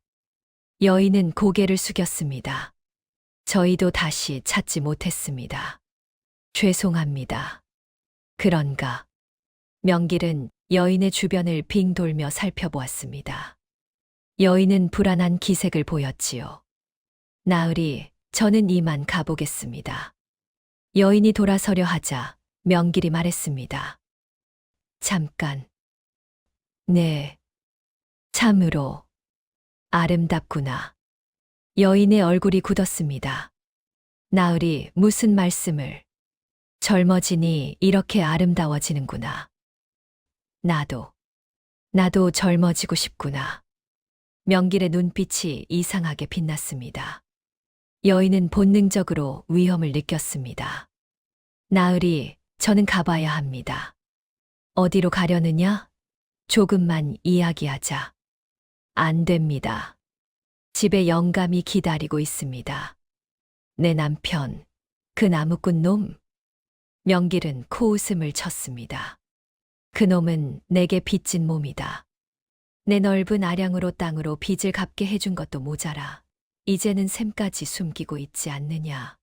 여인은 고개를 숙였습니다. 저희도 다시 찾지 못했습니다. 죄송합니다. 그런가? 명길은 여인의 주변을 빙 돌며 살펴보았습니다. 여인은 불안한 기색을 보였지요. 나으리, 저는 이만 가보겠습니다. 여인이 돌아서려 하자 명길이 말했습니다. 잠깐. 네. 참으로 아름답구나. 여인의 얼굴이 굳었습니다. 나으리, 무슨 말씀을. 젊어지니 이렇게 아름다워지는구나. 나도 젊어지고 싶구나. 명길의 눈빛이 이상하게 빛났습니다. 여인은 본능적으로 위험을 느꼈습니다. 나으리, 저는 가봐야 합니다. 어디로 가려느냐? 조금만 이야기하자. 안 됩니다. 집에 영감이 기다리고 있습니다. 내 남편, 그 나무꾼 놈. 명길은 코웃음을 쳤습니다. 그 놈은 내게 빚진 몸이다. 내 넓은 아량으로 땅으로 빚을 갚게 해준 것도 모자라 이제는 샘까지 숨기고 있지 않느냐.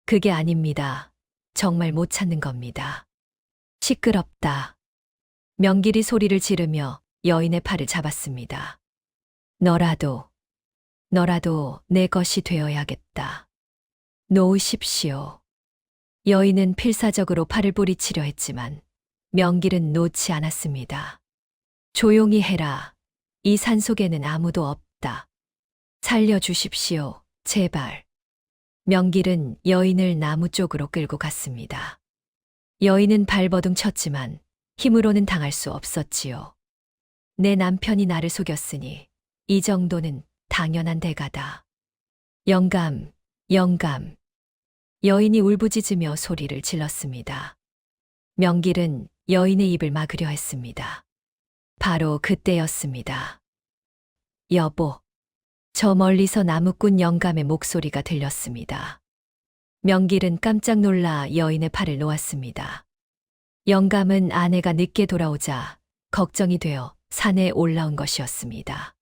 그게 아닙니다. 정말 못 찾는 겁니다. 시끄럽다. 명길이 소리를 지르며 여인의 팔을 잡았습니다. 너라도 내 것이 되어야겠다. 놓으십시오. 여인은 필사적으로 팔을 뿌리치려 했지만 명길은 놓지 않았습니다. 조용히 해라. 이 산속에는 아무도 없다. 살려주십시오. 제발. 명길은 여인을 나무 쪽으로 끌고 갔습니다. 여인은 발버둥 쳤지만 힘으로는 당할 수 없었지요. 내 남편이 나를 속였으니 이 정도는 당연한 대가다. 영감. 여인이 울부짖으며 소리를 질렀습니다. 명길은 여인의 입을 막으려 했습니다. 바로 그때였습니다. 여보. 저 멀리서 나무꾼 영감의 목소리가 들렸습니다. 명길은 깜짝 놀라 여인의 팔을 놓았습니다. 영감은 아내가 늦게 돌아오자 걱정이 되어 산에 올라온 것이었습니다.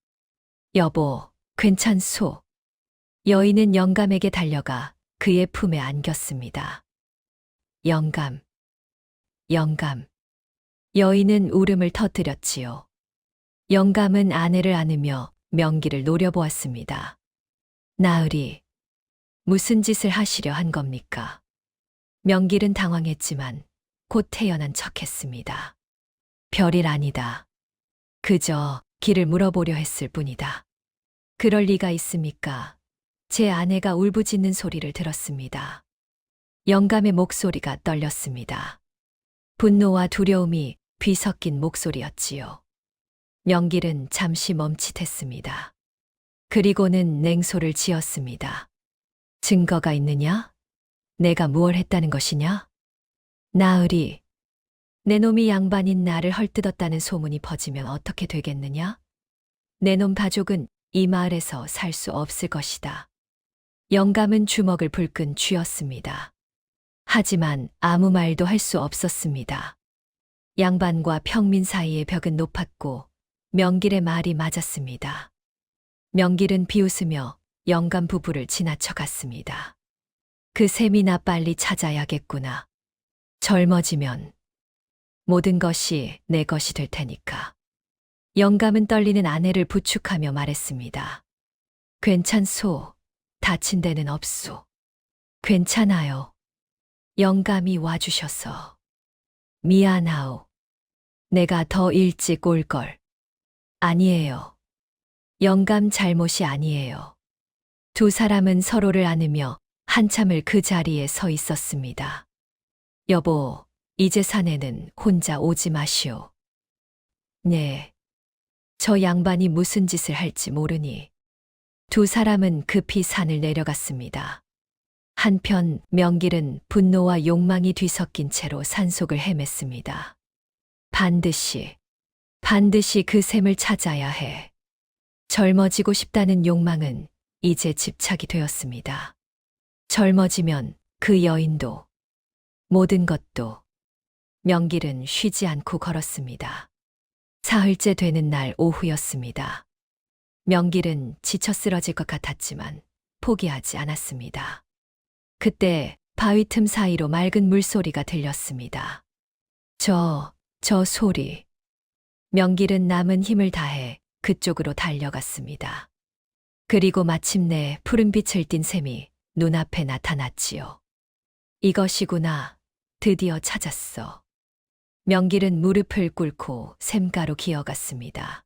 여보, 괜찮소? 여인은 영감에게 달려가 그의 품에 안겼습니다. 영감. 여인은 울음을 터뜨렸지요. 영감은 아내를 안으며 명길을 노려보았습니다. 나으리, 무슨 짓을 하시려 한 겁니까? 명길은 당황했지만 곧 태연한 척했습니다. 별일 아니다. 그저 길을 물어보려 했을 뿐이다. 그럴 리가 있습니까? 제 아내가 울부짖는 소리를 들었습니다. 영감의 목소리가 떨렸습니다. 분노와 두려움이 뒤섞인 목소리였지요. 명길은 잠시 멈칫했습니다. 그리고는 냉소를 지었습니다. 증거가 있느냐? 내가 무얼 했다는 것이냐? 나으리, 내 놈이 양반인 나를 헐뜯었다는 소문이 퍼지면 어떻게 되겠느냐? 내 놈 가족은 이 마을에서 살 수 없을 것이다. 영감은 주먹을 불끈 쥐었습니다. 하지만 아무 말도 할 수 없었습니다. 양반과 평민 사이의 벽은 높았고 명길의 말이 맞았습니다. 명길은 비웃으며 영감 부부를 지나쳐 갔습니다. 그 셈이나 빨리 찾아야겠구나. 젊어지면 모든 것이 내 것이 될 테니까. 영감은 떨리는 아내를 부축하며 말했습니다. 괜찮소. 다친 데는 없소. 괜찮아요. 영감이 와주셔서. 미안하오. 내가 더 일찍 올 걸. 아니에요. 영감 잘못이 아니에요. 두 사람은 서로를 안으며 한참을 그 자리에 서 있었습니다. 여보, 이제 산에는 혼자 오지 마시오. 네. 저 양반이 무슨 짓을 할지 모르니. 두 사람은 급히 산을 내려갔습니다. 한편 명길은 분노와 욕망이 뒤섞인 채로 산속을 헤맸습니다. 반드시 그 셈을 찾아야 해. 젊어지고 싶다는 욕망은 이제 집착이 되었습니다. 젊어지면 그 여인도, 모든 것도. 명길은 쉬지 않고 걸었습니다. 사흘째 되는 날 오후였습니다. 명길은 지쳐 쓰러질 것 같았지만 포기하지 않았습니다. 그때 바위 틈 사이로 맑은 물소리가 들렸습니다. 저 소리. 명길은 남은 힘을 다해 그쪽으로 달려갔습니다. 그리고 마침내 푸른빛을 띤 샘이 눈앞에 나타났지요. 이것이구나. 드디어 찾았어. 명길은 무릎을 꿇고 샘가로 기어갔습니다.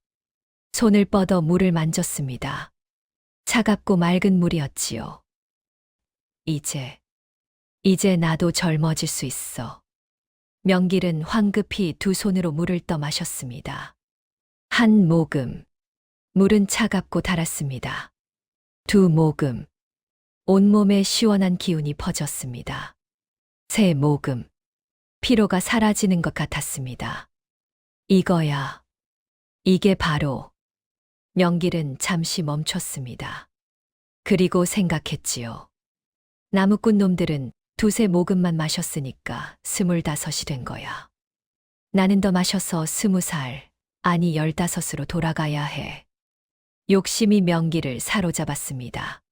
손을 뻗어 물을 만졌습니다. 차갑고 맑은 물이었지요. 이제 나도 젊어질 수 있어. 명길은 황급히 두 손으로 물을 떠 마셨습니다. 한 모금. 물은 차갑고 달았습니다. 두 모금. 온몸에 시원한 기운이 퍼졌습니다. 세 모금. 피로가 사라지는 것 같았습니다. 이거야. 이게 바로. 명길은 잠시 멈췄습니다. 그리고 생각했지요. 나무꾼 놈들은 두세 모금만 마셨으니까 25이 된 거야. 나는 더 마셔서 20살, 아니 15으로 돌아가야 해. 욕심이 명길을 사로잡았습니다.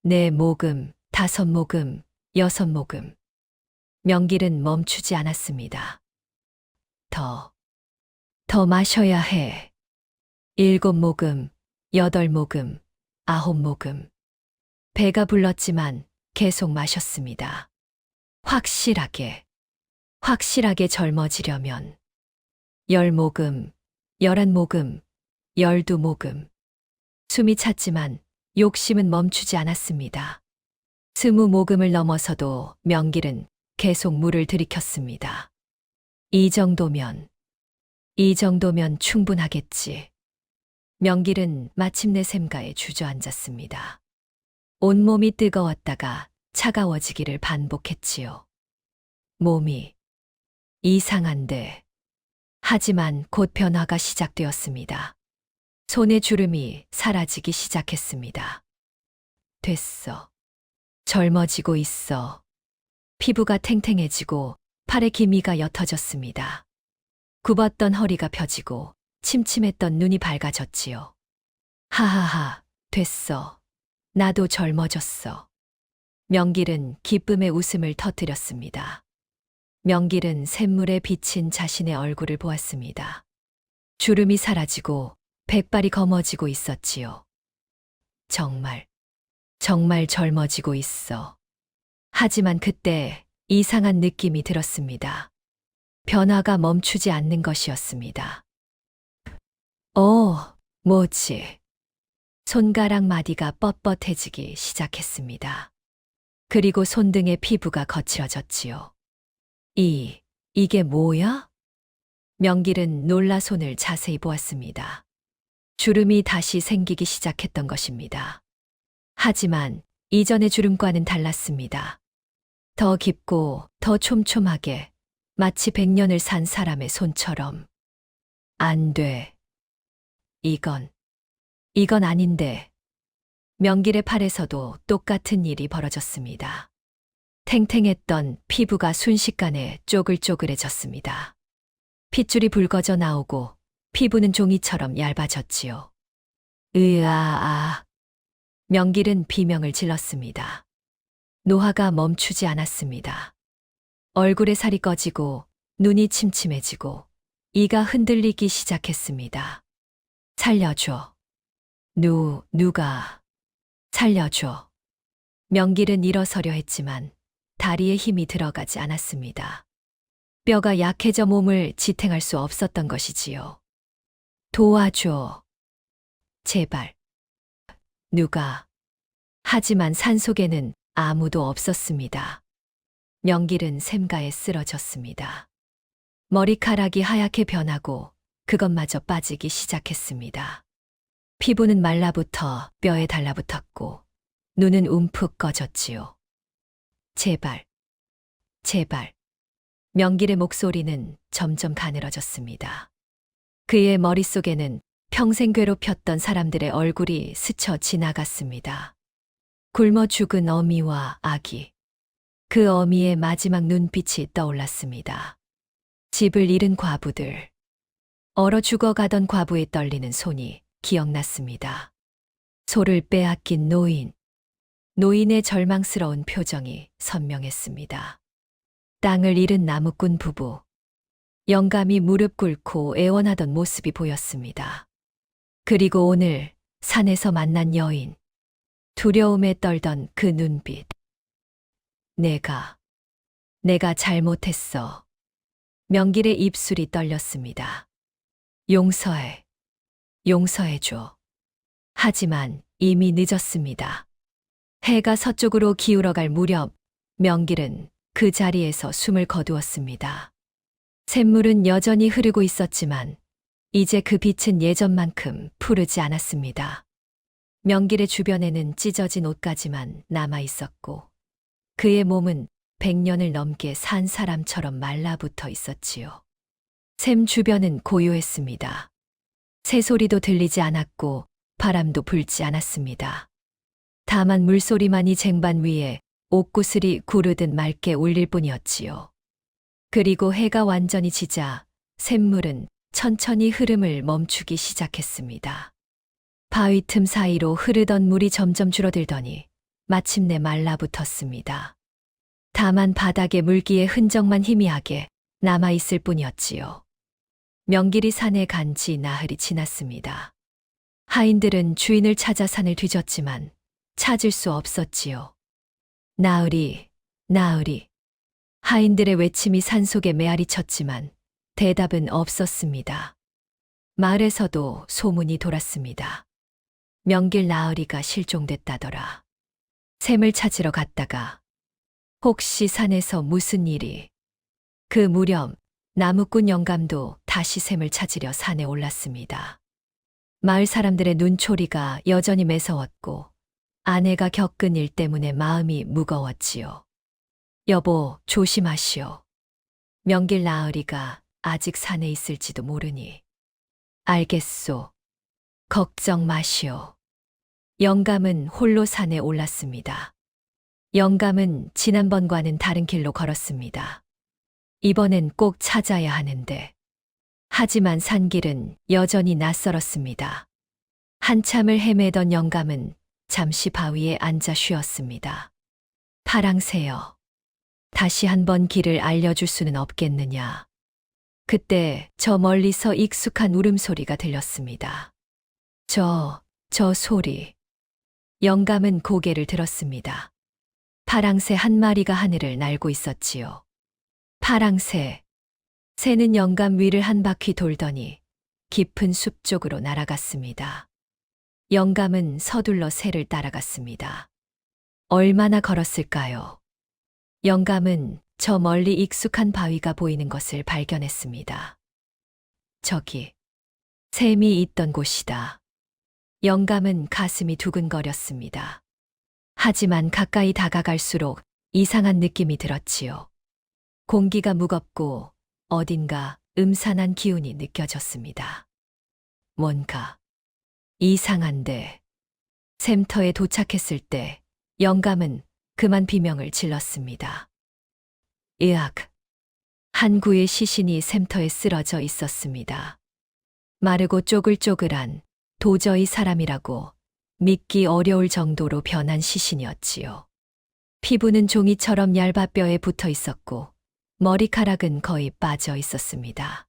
4모금, 5모금, 6모금. 명길은 멈추지 않았습니다. 더 마셔야 해. 7모금, 8모금, 9모금. 배가 불렀지만 계속 마셨습니다. 확실하게 젊어지려면 10모금, 11모금, 12모금. 숨이 찼지만 욕심은 멈추지 않았습니다. 20모금을 넘어서도 명길은 계속 물을 들이켰습니다. 이 정도면 충분하겠지. 명길은 마침내 샘가에 주저앉았습니다. 온몸이 뜨거웠다가 차가워지기를 반복했지요. 몸이 이상한데. 하지만 곧 변화가 시작되었습니다. 손의 주름이 사라지기 시작했습니다. 됐어. 젊어지고 있어. 피부가 탱탱해지고 팔의 기미가 옅어졌습니다. 굽었던 허리가 펴지고 침침했던 눈이 밝아졌지요. 하하하, 됐어. 나도 젊어졌어. 명길은 기쁨의 웃음을 터뜨렸습니다. 명길은 샘물에 비친 자신의 얼굴을 보았습니다. 주름이 사라지고 백발이 검어지고 있었지요. 정말 젊어지고 있어. 하지만 그때 이상한 느낌이 들었습니다. 변화가 멈추지 않는 것이었습니다. 뭐지? 손가락 마디가 뻣뻣해지기 시작했습니다. 그리고 손등의 피부가 거칠어졌지요. 이게 뭐야? 명길은 놀라 손을 자세히 보았습니다. 주름이 다시 생기기 시작했던 것입니다. 하지만 이전의 주름과는 달랐습니다. 더 깊고 더 촘촘하게, 마치 100년을 산 사람의 손처럼. 안 돼. 이건 아닌데. 명길의 팔에서도 똑같은 일이 벌어졌습니다. 탱탱했던 피부가 순식간에 쪼글쪼글해졌습니다. 핏줄이 붉어져 나오고 피부는 종이처럼 얇아졌지요. 으아아. 명길은 비명을 질렀습니다. 노화가 멈추지 않았습니다. 얼굴의 살이 꺼지고 눈이 침침해지고 이가 흔들리기 시작했습니다. 살려줘. 누가. 살려줘. 명길은 일어서려 했지만 다리에 힘이 들어가지 않았습니다. 뼈가 약해져 몸을 지탱할 수 없었던 것이지요. 도와줘. 제발. 누가. 하지만 산속에는 아무도 없었습니다. 명길은 샘가에 쓰러졌습니다. 머리카락이 하얗게 변하고 그것마저 빠지기 시작했습니다. 피부는 말라붙어 뼈에 달라붙었고 눈은 움푹 꺼졌지요. 제발. 명길의 목소리는 점점 가늘어졌습니다. 그의 머릿속에는 평생 괴롭혔던 사람들의 얼굴이 스쳐 지나갔습니다. 굶어 죽은 어미와 아기. 그 어미의 마지막 눈빛이 떠올랐습니다. 집을 잃은 과부들. 얼어 죽어가던 과부의 떨리는 손이 기억났습니다. 소를 빼앗긴 노인. 노인의 절망스러운 표정이 선명했습니다. 땅을 잃은 나무꾼 부부. 영감이 무릎 꿇고 애원하던 모습이 보였습니다. 그리고 오늘 산에서 만난 여인. 두려움에 떨던 그 눈빛. 내가 잘못했어. 명길의 입술이 떨렸습니다. 용서해줘. 하지만 이미 늦었습니다. 해가 서쪽으로 기울어갈 무렵 명길은 그 자리에서 숨을 거두었습니다. 샘물은 여전히 흐르고 있었지만 이제 그 빛은 예전만큼 푸르지 않았습니다. 명길의 주변에는 찢어진 옷가지만 남아 있었고 그의 몸은 100년을 넘게 산 사람처럼 말라붙어 있었지요. 샘 주변은 고요했습니다. 새소리도 들리지 않았고 바람도 불지 않았습니다. 다만 물소리만이 쟁반 위에 옥구슬이 구르듯 맑게 울릴 뿐이었지요. 그리고 해가 완전히 지자 샘물은 천천히 흐름을 멈추기 시작했습니다. 바위 틈 사이로 흐르던 물이 점점 줄어들더니 마침내 말라붙었습니다. 다만 바닥에 물기의 흔적만 희미하게 남아있을 뿐이었지요. 명길이 산에 간 지 나흘이 지났습니다. 하인들은 주인을 찾아 산을 뒤졌지만 찾을 수 없었지요. 나으리. 하인들의 외침이 산속에 메아리 쳤지만 대답은 없었습니다. 마을에서도 소문이 돌았습니다. 명길 나으리가 실종됐다더라. 샘을 찾으러 갔다가 혹시 산에서 무슨 일이. 그 무렵 나무꾼 영감도 다시 샘을 찾으려 산에 올랐습니다. 마을 사람들의 눈초리가 여전히 매서웠고 아내가 겪은 일 때문에 마음이 무거웠지요. 여보, 조심하시오. 명길 나으리가 아직 산에 있을지도 모르니. 알겠소. 걱정 마시오. 영감은 홀로 산에 올랐습니다. 영감은 지난번과는 다른 길로 걸었습니다. 이번엔 꼭 찾아야 하는데. 하지만 산길은 여전히 낯설었습니다. 한참을 헤매던 영감은 잠시 바위에 앉아 쉬었습니다. 파랑새여, 다시 한번 길을 알려줄 수는 없겠느냐. 그때 저 멀리서 익숙한 울음소리가 들렸습니다. 저 소리. 영감은 고개를 들었습니다. 파랑새 한 마리가 하늘을 날고 있었지요. 파랑새. 새는 영감 위를 한 바퀴 돌더니 깊은 숲 쪽으로 날아갔습니다. 영감은 서둘러 새를 따라갔습니다. 얼마나 걸었을까요? 영감은 저 멀리 익숙한 바위가 보이는 것을 발견했습니다. 저기, 샘이 있던 곳이다. 영감은 가슴이 두근거렸습니다. 하지만 가까이 다가갈수록 이상한 느낌이 들었지요. 공기가 무겁고 어딘가 음산한 기운이 느껴졌습니다. 뭔가 이상한데. 샘터에 도착했을 때 영감은 그만 비명을 질렀습니다. 으악! 한 구의 시신이 샘터에 쓰러져 있었습니다. 마르고 쪼글쪼글한 도저히 사람이라고 믿기 어려울 정도로 변한 시신이었지요. 피부는 종이처럼 얇아 뼈에 붙어 있었고 머리카락은 거의 빠져 있었습니다.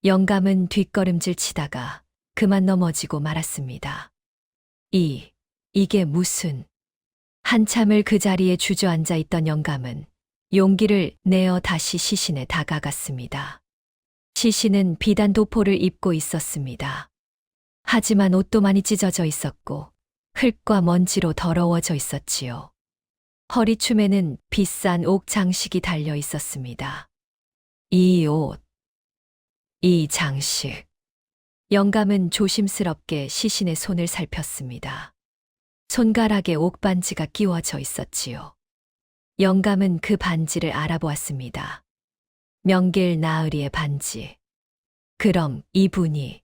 영감은 뒷걸음질 치다가 그만 넘어지고 말았습니다. 이게 무슨. 한참을 그 자리에 주저앉아 있던 영감은 용기를 내어 다시 시신에 다가갔습니다. 시신은 비단 도포를 입고 있었습니다. 하지만 옷도 많이 찢어져 있었고 흙과 먼지로 더러워져 있었지요. 허리춤에는 비싼 옥 장식이 달려 있었습니다. 이 옷, 이 장식. 영감은 조심스럽게 시신의 손을 살폈습니다. 손가락에 옥반지가 끼워져 있었지요. 영감은 그 반지를 알아보았습니다. 명길 나으리의 반지. 그럼 이분이.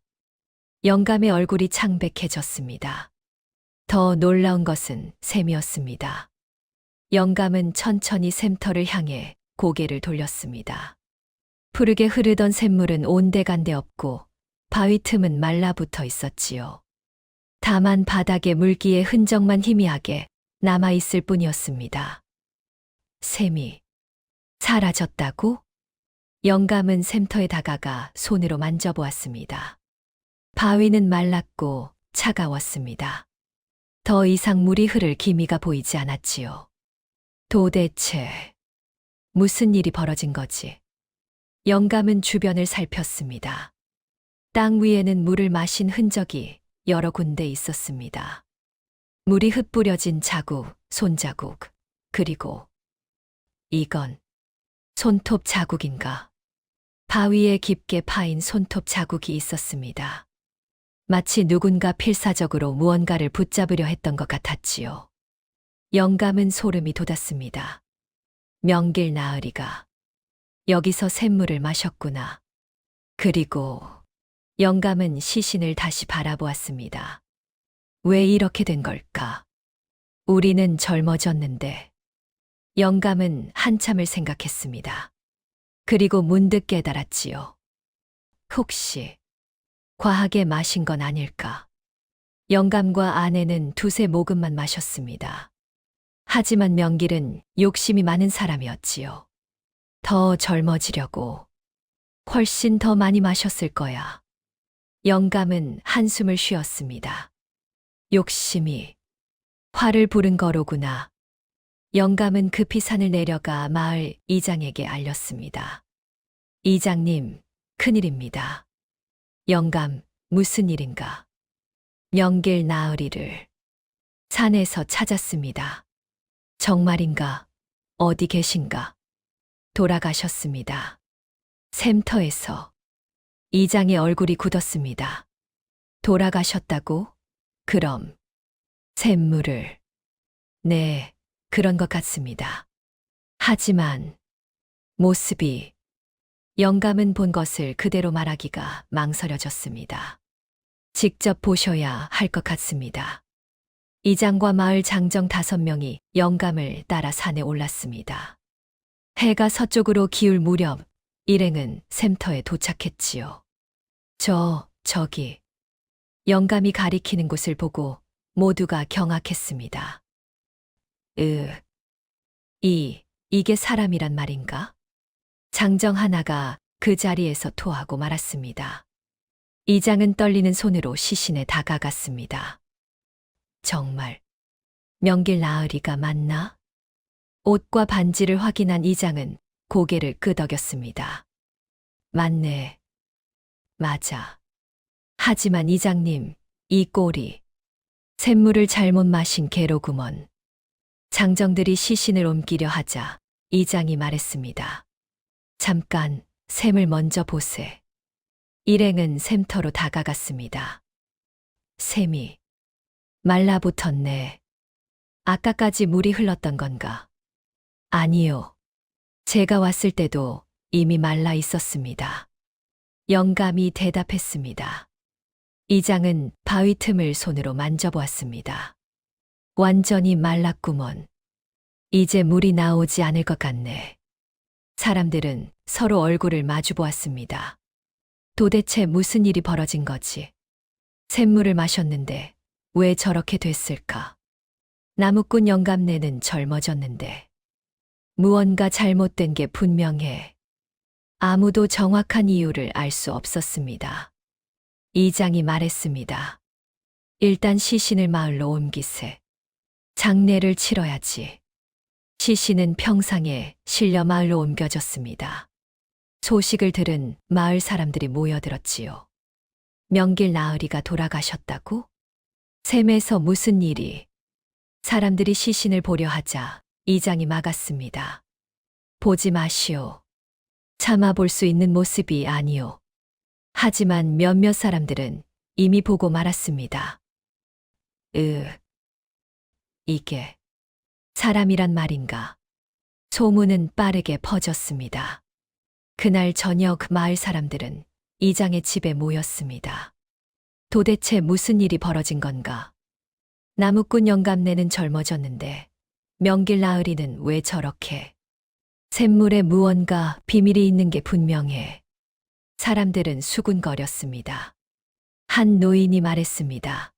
영감의 얼굴이 창백해졌습니다. 더 놀라운 것은 샘이었습니다. 영감은 천천히 샘터를 향해 고개를 돌렸습니다. 푸르게 흐르던 샘물은 온데간데 없고 바위 틈은 말라붙어 있었지요. 다만 바닥에 물기의 흔적만 희미하게 남아있을 뿐이었습니다. 샘이 사라졌다고? 영감은 샘터에 다가가 손으로 만져보았습니다. 바위는 말랐고 차가웠습니다. 더 이상 물이 흐를 기미가 보이지 않았지요. 도대체 무슨 일이 벌어진 거지? 영감은 주변을 살폈습니다. 땅 위에는 물을 마신 흔적이 여러 군데 있었습니다. 물이 흩뿌려진 자국, 손자국, 그리고 이건 손톱 자국인가? 바위에 깊게 파인 손톱 자국이 있었습니다. 마치 누군가 필사적으로 무언가를 붙잡으려 했던 것 같았지요. 영감은 소름이 돋았습니다. 명길 나으리가 여기서 샘물을 마셨구나. 그리고 영감은 시신을 다시 바라보았습니다. 왜 이렇게 된 걸까? 우리는 젊어졌는데. 영감은 한참을 생각했습니다. 그리고 문득 깨달았지요. 혹시 과하게 마신 건 아닐까? 영감과 아내는 두세 모금만 마셨습니다. 하지만 명길은 욕심이 많은 사람이었지요. 더 젊어지려고 훨씬 더 많이 마셨을 거야. 영감은 한숨을 쉬었습니다. 욕심이 화를 부른 거로구나. 영감은 급히 산을 내려가 마을 이장에게 알렸습니다. 이장님, 큰일입니다. 영감, 무슨 일인가? 명길 나으리를 산에서 찾았습니다. 정말인가? 어디 계신가? 돌아가셨습니다. 샘터에서. 이장의 얼굴이 굳었습니다. 돌아가셨다고? 그럼 샘물을. 네, 그런 것 같습니다. 하지만 모습이. 영감은 본 것을 그대로 말하기가 망설여졌습니다. 직접 보셔야 할 것 같습니다. 이장과 마을 장정 5명이 영감을 따라 산에 올랐습니다. 해가 서쪽으로 기울 무렵 일행은 샘터에 도착했지요. 저기. 영감이 가리키는 곳을 보고 모두가 경악했습니다. 이게 사람이란 말인가? 장정 하나가 그 자리에서 토하고 말았습니다. 이장은 떨리는 손으로 시신에 다가갔습니다. 정말 명길 나으리가 맞나? 옷과 반지를 확인한 이장은 고개를 끄덕였습니다. 맞네. 맞아. 하지만 이장님, 이 꼴이 샘물을 잘못 마신 개로구먼. 장정들이 시신을 옮기려 하자 이장이 말했습니다. 잠깐 샘을 먼저 보세. 일행은 샘터로 다가갔습니다. 샘이 말라붙었네. 아까까지 물이 흘렀던 건가? 아니요. 제가 왔을 때도 이미 말라 있었습니다. 영감이 대답했습니다. 이장은 바위 틈을 손으로 만져보았습니다. 완전히 말랐구먼. 이제 물이 나오지 않을 것 같네. 사람들은 서로 얼굴을 마주 보았습니다. 도대체 무슨 일이 벌어진 거지? 샘물을 마셨는데 왜 저렇게 됐을까? 나무꾼 영감네는 젊어졌는데. 무언가 잘못된 게 분명해. 아무도 정확한 이유를 알 수 없었습니다. 이장이 말했습니다. 일단 시신을 마을로 옮기세. 장례를 치러야지. 시신은 평상에 실려 마을로 옮겨졌습니다. 소식을 들은 마을 사람들이 모여들었지요. 명길 나으리가 돌아가셨다고? 샘에서 무슨 일이? 사람들이 시신을 보려 하자 이장이 막았습니다. 보지 마시오. 참아볼 수 있는 모습이 아니오. 하지만 몇몇 사람들은 이미 보고 말았습니다. 이게 사람이란 말인가? 소문은 빠르게 퍼졌습니다. 그날 저녁 마을 사람들은 이장의 집에 모였습니다. 도대체 무슨 일이 벌어진 건가? 나무꾼 영감네는 젊어졌는데 명길 나으리는 왜 저렇게? 샘물에 무언가 비밀이 있는 게 분명해. 사람들은 수군거렸습니다. 한 노인이 말했습니다.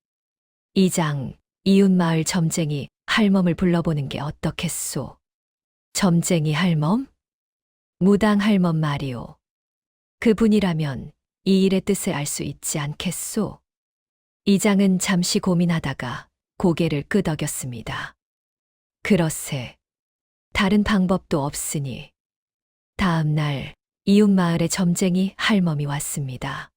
이장, 이웃마을 점쟁이 할멈을 불러보는 게 어떻겠소? 점쟁이 할멈? 무당 할멈 말이오. 그분이라면 이 일의 뜻을 알 수 있지 않겠소? 이장은 잠시 고민하다가 고개를 끄덕였습니다. 그렇세. 다른 방법도 없으니. 다음 날 이웃 마을에 점쟁이 할멈이 왔습니다.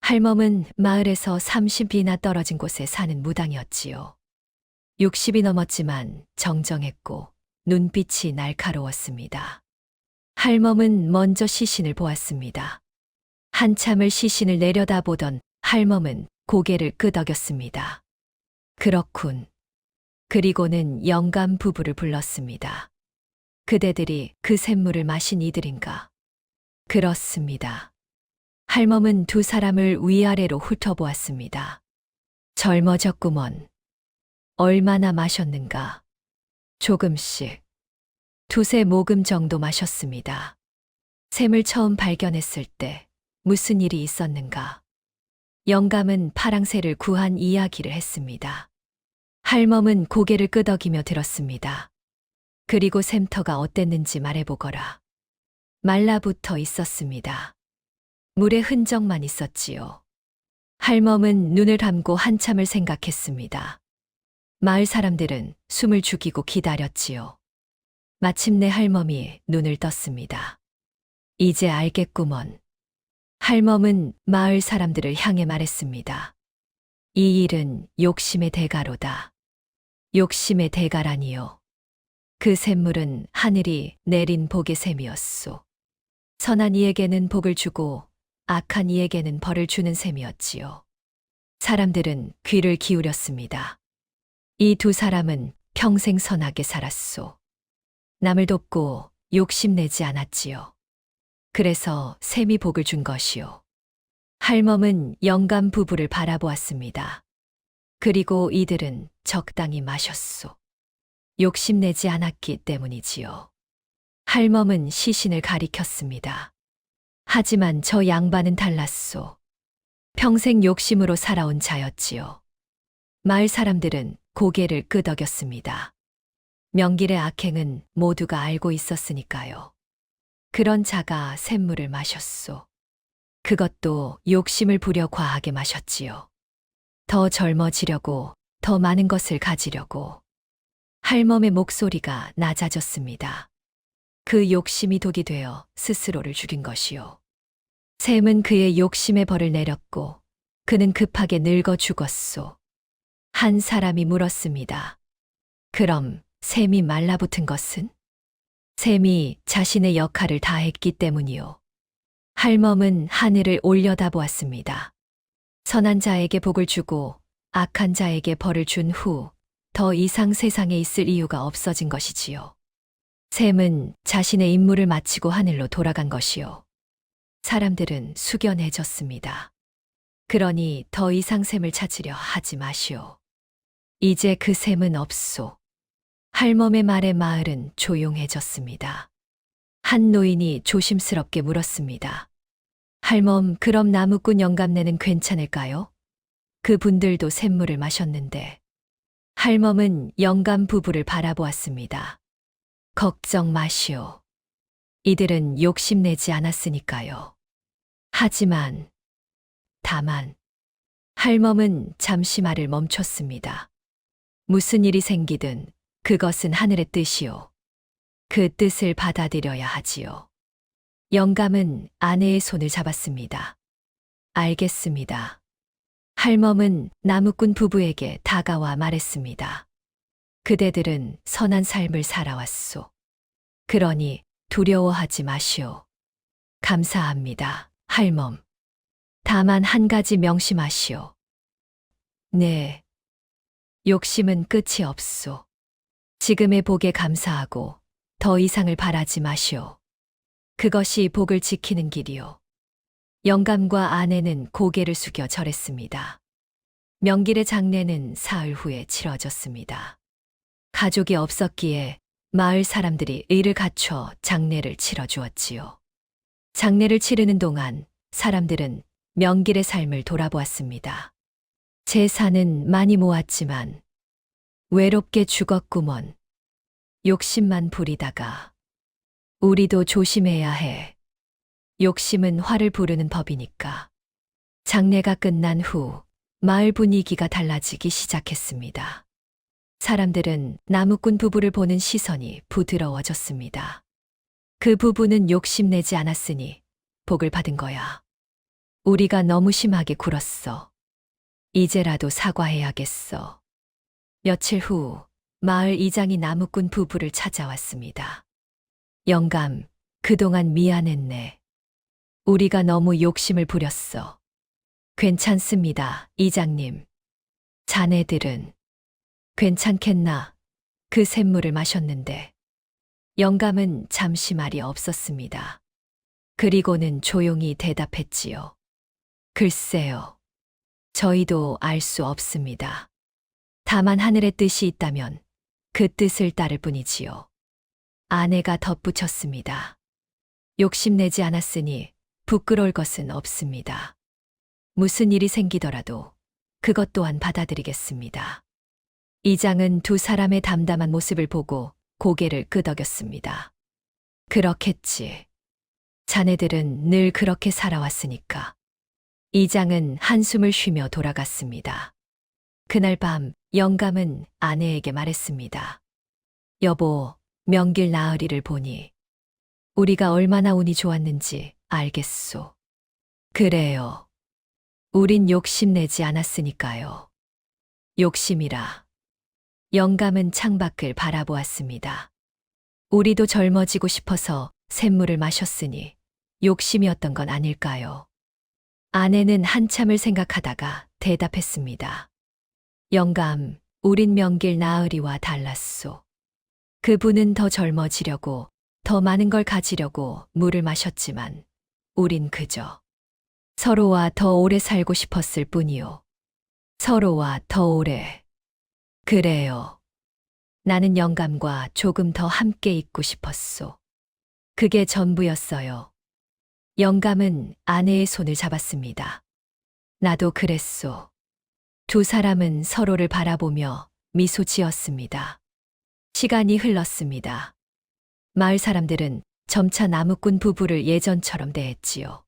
할멈은 마을에서 30이나 떨어진 곳에 사는 무당이었지요. 60이 넘었지만 정정했고 눈빛이 날카로웠습니다. 할멈은 먼저 시신을 보았습니다. 한참을 시신을 내려다보던 할멈은 고개를 끄덕였습니다. 그렇군. 그리고는 영감 부부를 불렀습니다. 그대들이 그 샘물을 마신 이들인가? 그렇습니다. 할멈은 두 사람을 위아래로 훑어보았습니다. 젊어졌구먼. 얼마나 마셨는가? 조금씩. 두세 모금 정도 마셨습니다. 샘을 처음 발견했을 때 무슨 일이 있었는가? 영감은 파랑새를 구한 이야기를 했습니다. 할멈은 고개를 끄덕이며 들었습니다. 그리고 샘터가 어땠는지 말해보거라. 말라붙어 있었습니다. 물의 흔적만 있었지요. 할멈은 눈을 감고 한참을 생각했습니다. 마을 사람들은 숨을 죽이고 기다렸지요. 마침내 할멈이 눈을 떴습니다. 이제 알겠구먼. 할멈은 마을 사람들을 향해 말했습니다. 이 일은 욕심의 대가로다. 욕심의 대가라니요. 그 샘물은 하늘이 내린 복의 샘이었소. 선한 이에게는 복을 주고 악한 이에게는 벌을 주는 셈이었지요. 사람들은 귀를 기울였습니다. 이 두 사람은 평생 선하게 살았소. 남을 돕고 욕심내지 않았지요. 그래서 셈이 복을 준 것이요. 할멈은 영감 부부를 바라보았습니다. 그리고 이들은 적당히 마셨소. 욕심내지 않았기 때문이지요. 할멈은 시신을 가리켰습니다. 하지만 저 양반은 달랐소. 평생 욕심으로 살아온 자였지요. 마을 사람들은 고개를 끄덕였습니다. 명길의 악행은 모두가 알고 있었으니까요. 그런 자가 샘물을 마셨소. 그것도 욕심을 부려 과하게 마셨지요. 더 젊어지려고, 더 많은 것을 가지려고. 할멈의 목소리가 낮아졌습니다. 그 욕심이 독이 되어 스스로를 죽인 것이요. 샘은 그의 욕심의 벌을 내렸고 그는 급하게 늙어 죽었소. 한 사람이 물었습니다. 그럼 샘이 말라붙은 것은? 샘이 자신의 역할을 다했기 때문이요. 할멈은 하늘을 올려다보았습니다. 선한 자에게 복을 주고 악한 자에게 벌을 준 후 더 이상 세상에 있을 이유가 없어진 것이지요. 샘은 자신의 임무를 마치고 하늘로 돌아간 것이요. 사람들은 숙연해졌습니다. 그러니 더 이상 샘을 찾으려 하지 마시오. 이제 그 샘은 없소. 할멈의 말에 마을은 조용해졌습니다. 한 노인이 조심스럽게 물었습니다. 할멈, 그럼 나무꾼 영감네는 괜찮을까요? 그분들도 샘물을 마셨는데. 할멈은 영감 부부를 바라보았습니다. 걱정 마시오. 이들은 욕심내지 않았으니까요. 다만, 할멈은 잠시 말을 멈췄습니다. 무슨 일이 생기든 그것은 하늘의 뜻이요. 그 뜻을 받아들여야 하지요. 영감은 아내의 손을 잡았습니다. 알겠습니다. 할멈은 나무꾼 부부에게 다가와 말했습니다. 그대들은 선한 삶을 살아왔소. 그러니 두려워하지 마시오. 감사합니다, 할멈. 다만 한 가지 명심하시오. 네. 욕심은 끝이 없소. 지금의 복에 감사하고 더 이상을 바라지 마시오. 그것이 복을 지키는 길이요. 영감과 아내는 고개를 숙여 절했습니다. 명길의 장례는 사흘 후에 치러졌습니다. 가족이 없었기에 마을 사람들이 의를 갖춰 장례를 치러주었지요. 장례를 치르는 동안 사람들은 명길의 삶을 돌아보았습니다. 재산은 많이 모았지만 외롭게 죽었구먼. 욕심만 부리다가 우리도 조심해야 해. 욕심은 화를 부르는 법이니까. 장례가 끝난 후 마을 분위기가 달라지기 시작했습니다. 사람들은 나무꾼 부부를 보는 시선이 부드러워졌습니다. 그 부부는 욕심내지 않았으니 복을 받은 거야. 우리가 너무 심하게 굴었어. 이제라도 사과해야겠어. 며칠 후 마을 이장이 나무꾼 부부를 찾아왔습니다. 영감, 그동안 미안했네. 우리가 너무 욕심을 부렸어. 괜찮습니다, 이장님. 자네들은 괜찮겠나? 그 샘물을 마셨는데. 영감은 잠시 말이 없었습니다. 그리고는 조용히 대답했지요. 글쎄요. 저희도 알 수 없습니다. 다만 하늘의 뜻이 있다면 그 뜻을 따를 뿐이지요. 아내가 덧붙였습니다. 욕심내지 않았으니 부끄러울 것은 없습니다. 무슨 일이 생기더라도 그것 또한 받아들이겠습니다. 이장은 두 사람의 담담한 모습을 보고 고개를 끄덕였습니다. 그렇겠지. 자네들은 늘 그렇게 살아왔으니까. 이장은 한숨을 쉬며 돌아갔습니다. 그날 밤 영감은 아내에게 말했습니다. 여보, 명길 나으리를 보니 우리가 얼마나 운이 좋았는지 알겠소. 그래요. 우린 욕심내지 않았으니까요. 욕심이라. 영감은 창밖을 바라보았습니다. 우리도 젊어지고 싶어서 샘물을 마셨으니 욕심이었던 건 아닐까요? 아내는 한참을 생각하다가 대답했습니다. 영감, 우린 명길 나으리와 달랐소. 그분은 더 젊어지려고, 더 많은 걸 가지려고 물을 마셨지만 우린 그저 서로와 더 오래 살고 싶었을 뿐이요. 서로와 더 오래. 그래요. 나는 영감과 조금 더 함께 있고 싶었소. 그게 전부였어요. 영감은 아내의 손을 잡았습니다. 나도 그랬소. 두 사람은 서로를 바라보며 미소 지었습니다. 시간이 흘렀습니다. 마을 사람들은 점차 나무꾼 부부를 예전처럼 대했지요.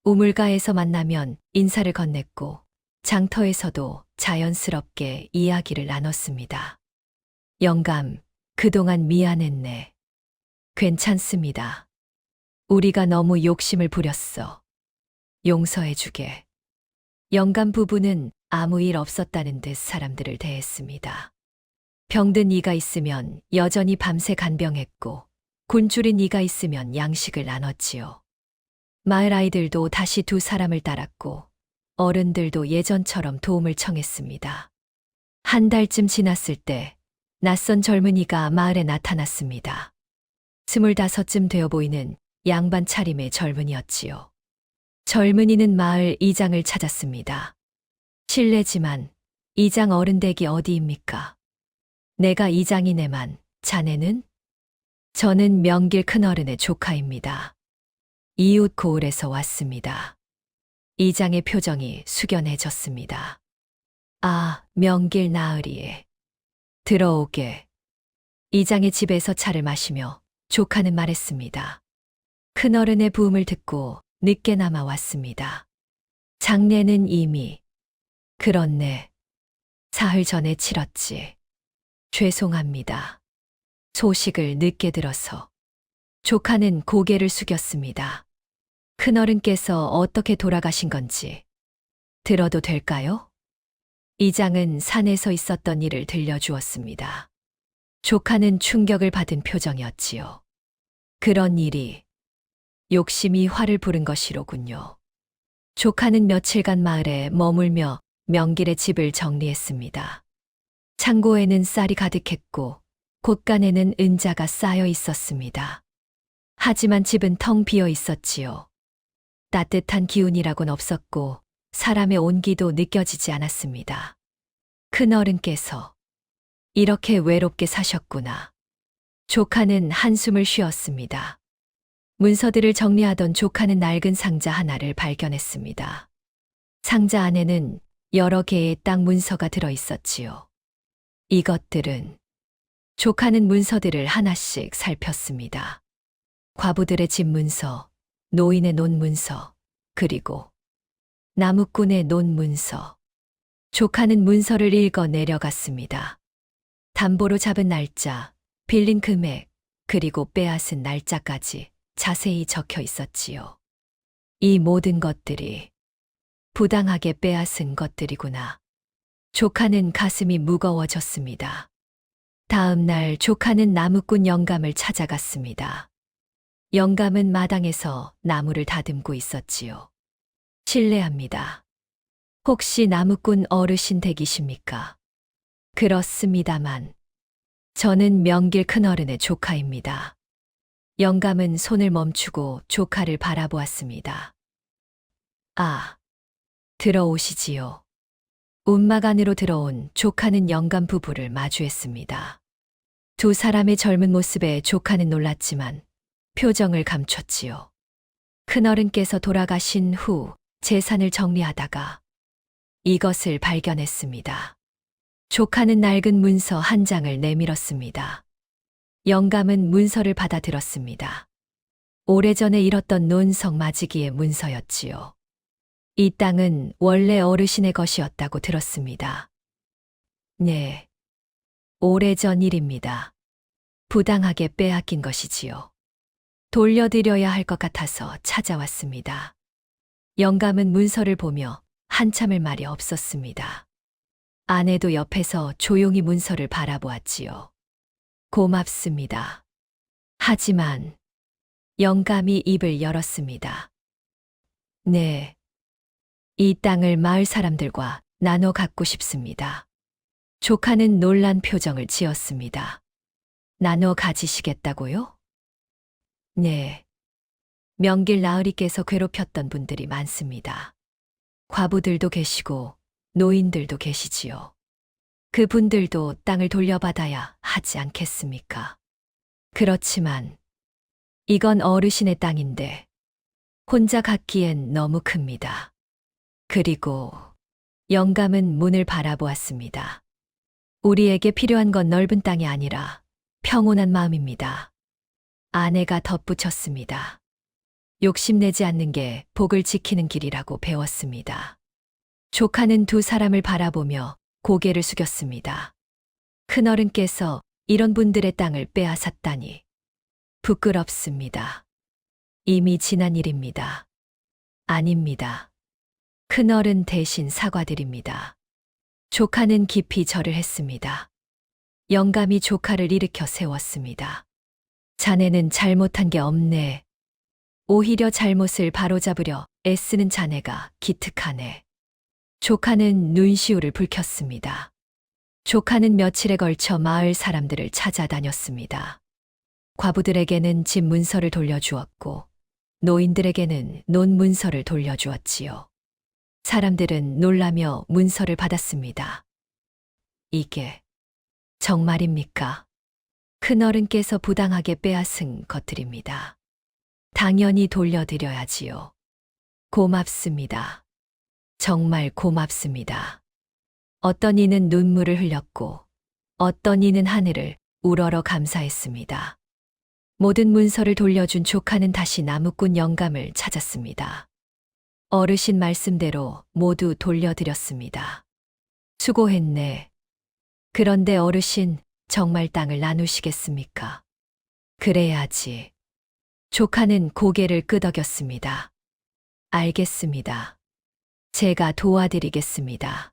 우물가에서 만나면 인사를 건넸고 장터에서도 자연스럽게 이야기를 나눴습니다. 영감, 그동안 미안했네. 괜찮습니다. 우리가 너무 욕심을 부렸어. 용서해주게. 영감 부부는 아무 일 없었다는 듯 사람들을 대했습니다. 병든 이가 있으면 여전히 밤새 간병했고 굶주린 이가 있으면 양식을 나눴지요. 마을 아이들도 다시 두 사람을 따랐고 어른들도 예전처럼 도움을 청했습니다. 한 달쯤 지났을 때 낯선 젊은이가 마을에 나타났습니다. 25쯤 되어 보이는 양반 차림의 젊은이였지요. 젊은이는 마을 이장을 찾았습니다. 실례지만 이장 어른 댁이 어디입니까? 내가 이장이네만 자네는? 저는 명길 큰어른의 조카입니다. 이웃 고을에서 왔습니다. 이장의 표정이 숙연해졌습니다. 아, 명길 나으리에. 들어오게. 이장의 집에서 차를 마시며 조카는 말했습니다. 큰어른의 부음을 듣고 늦게나마 왔습니다. 장례는 이미. 그렇네. 사흘 전에 치렀지. 죄송합니다. 소식을 늦게 들어서. 조카는 고개를 숙였습니다. 큰어른께서 어떻게 돌아가신 건지 들어도 될까요? 이장은 산에서 있었던 일을 들려주었습니다. 조카는 충격을 받은 표정이었지요. 그런 일이 욕심이 화를 부른 것이로군요. 조카는 며칠간 마을에 머물며 명길의 집을 정리했습니다. 창고에는 쌀이 가득했고 곳간에는 은자가 쌓여 있었습니다. 하지만 집은 텅 비어 있었지요. 따뜻한 기운이라고는 없었고 사람의 온기도 느껴지지 않았습니다. 큰어른께서 이렇게 외롭게 사셨구나. 조카는 한숨을 쉬었습니다. 문서들을 정리하던 조카는 낡은 상자 하나를 발견했습니다. 상자 안에는 여러 개의 땅 문서가 들어 있었지요. 이것들은 조카는 문서들을 하나씩 살폈습니다. 과부들의 집 문서, 노인의 논문서, 그리고 나무꾼의 논문서. 조카는 문서를 읽어 내려갔습니다. 담보로 잡은 날짜, 빌린 금액, 그리고 빼앗은 날짜까지 자세히 적혀 있었지요. 이 모든 것들이 부당하게 빼앗은 것들이구나. 조카는 가슴이 무거워졌습니다. 다음 날 조카는 나무꾼 영감을 찾아갔습니다. 영감은 마당에서 나무를 다듬고 있었지요. 실례합니다. 혹시 나무꾼 어르신 댁이십니까? 그렇습니다만, 저는 명길 큰어른의 조카입니다. 영감은 손을 멈추고 조카를 바라보았습니다. 아, 들어오시지요. 움막 안으로 들어온 조카는 영감 부부를 마주했습니다. 두 사람의 젊은 모습에 조카는 놀랐지만 표정을 감췄지요. 큰어른께서 돌아가신 후 재산을 정리하다가 이것을 발견했습니다. 조카는 낡은 문서 한 장을 내밀었습니다. 영감은 문서를 받아들었습니다. 오래전에 잃었던 논성 맞이기의 문서였지요. 이 땅은 원래 어르신의 것이었다고 들었습니다. 네, 오래전 일입니다. 부당하게 빼앗긴 것이지요. 돌려드려야 할 것 같아서 찾아왔습니다. 영감은 문서를 보며 한참을 말이 없었습니다. 아내도 옆에서 조용히 문서를 바라보았지요. 고맙습니다. 하지만 영감이 입을 열었습니다. 네, 이 땅을 마을 사람들과 나눠 갖고 싶습니다. 조카는 놀란 표정을 지었습니다. 나눠 가지시겠다고요? 네. 명길 나으리께서 괴롭혔던 분들이 많습니다. 과부들도 계시고 노인들도 계시지요. 그분들도 땅을 돌려받아야 하지 않겠습니까? 그렇지만 이건 어르신의 땅인데 혼자 갖기엔 너무 큽니다. 그리고 영감은 문을 바라보았습니다. 우리에게 필요한 건 넓은 땅이 아니라 평온한 마음입니다. 아내가 덧붙였습니다. 욕심내지 않는 게 복을 지키는 길이라고 배웠습니다. 조카는 두 사람을 바라보며 고개를 숙였습니다. 큰어른께서 이런 분들의 땅을 빼앗았다니 부끄럽습니다. 이미 지난 일입니다. 아닙니다. 큰어른 대신 사과드립니다. 조카는 깊이 절을 했습니다. 영감이 조카를 일으켜 세웠습니다. 자네는 잘못한 게 없네. 오히려 잘못을 바로잡으려 애쓰는 자네가 기특하네. 조카는 눈시울을 붉혔습니다. 조카는 며칠에 걸쳐 마을 사람들을 찾아다녔습니다. 과부들에게는 집 문서를 돌려주었고 노인들에게는 논문서를 돌려주었지요. 사람들은 놀라며 문서를 받았습니다. 이게 정말입니까? 큰어른께서 부당하게 빼앗은 것들입니다. 당연히 돌려드려야지요. 고맙습니다. 정말 고맙습니다. 어떤 이는 눈물을 흘렸고 어떤 이는 하늘을 우러러 감사했습니다. 모든 문서를 돌려준 조카는 다시 나무꾼 영감을 찾았습니다. 어르신 말씀대로 모두 돌려드렸습니다. 수고했네. 그런데 어르신, 정말 땅을 나누시겠습니까? 그래야지. 조카는 고개를 끄덕였습니다. 알겠습니다. 제가 도와드리겠습니다.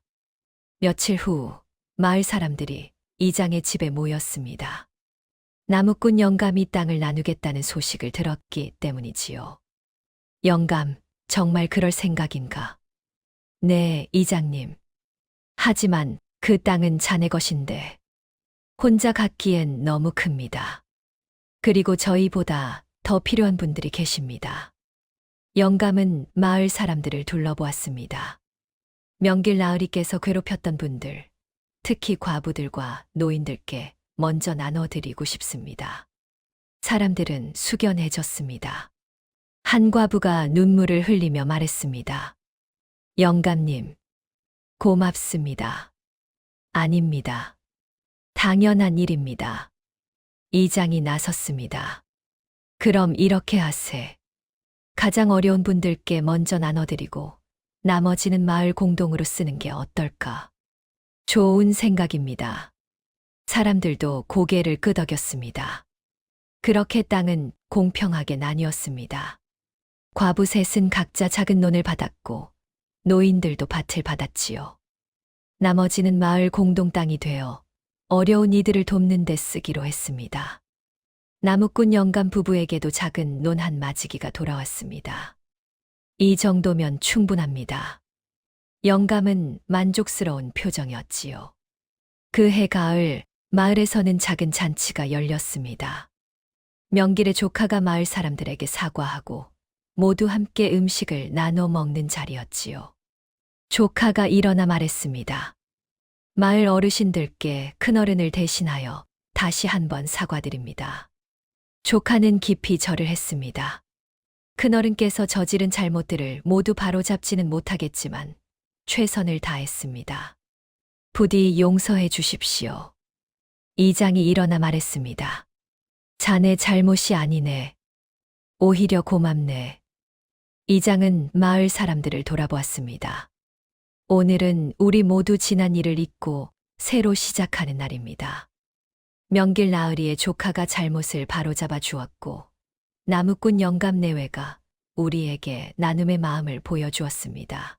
며칠 후 마을 사람들이 이장의 집에 모였습니다. 나무꾼 영감이 땅을 나누겠다는 소식을 들었기 때문이지요. 영감, 정말 그럴 생각인가? 네, 이장님. 하지만 그 땅은 자네 것인데 혼자 갖기엔 너무 큽니다. 그리고 저희보다 더 필요한 분들이 계십니다. 영감은 마을 사람들을 둘러보았습니다. 명길 나으리께서 괴롭혔던 분들, 특히 과부들과 노인들께 먼저 나눠드리고 싶습니다. 사람들은 숙연해졌습니다. 한 과부가 눈물을 흘리며 말했습니다. 영감님, 고맙습니다. 아닙니다. 당연한 일입니다. 이장이 나섰습니다. 그럼 이렇게 하세. 가장 어려운 분들께 먼저 나눠드리고 나머지는 마을 공동으로 쓰는 게 어떨까? 좋은 생각입니다. 사람들도 고개를 끄덕였습니다. 그렇게 땅은 공평하게 나뉘었습니다. 과부 셋은 각자 작은 논을 받았고 노인들도 밭을 받았지요. 나머지는 마을 공동 땅이 되어 어려운 이들을 돕는 데 쓰기로 했습니다. 나무꾼 영감 부부에게도 작은 논 한 마지기가 돌아왔습니다. 이 정도면 충분합니다. 영감은 만족스러운 표정이었지요. 그해 가을 마을에서는 작은 잔치가 열렸습니다. 명길의 조카가 마을 사람들에게 사과하고 모두 함께 음식을 나눠 먹는 자리였지요. 조카가 일어나 말했습니다. 마을 어르신들께 큰어른을 대신하여 다시 한번 사과드립니다. 조카는 깊이 절을 했습니다. 큰어른께서 저지른 잘못들을 모두 바로잡지는 못하겠지만 최선을 다했습니다. 부디 용서해 주십시오. 이장이 일어나 말했습니다. 자네 잘못이 아니네. 오히려 고맙네. 이장은 마을 사람들을 돌아보았습니다. 오늘은 우리 모두 지난 일을 잊고 새로 시작하는 날입니다. 명길 나으리의 조카가 잘못을 바로잡아 주었고 나무꾼 영감 내외가 우리에게 나눔의 마음을 보여주었습니다.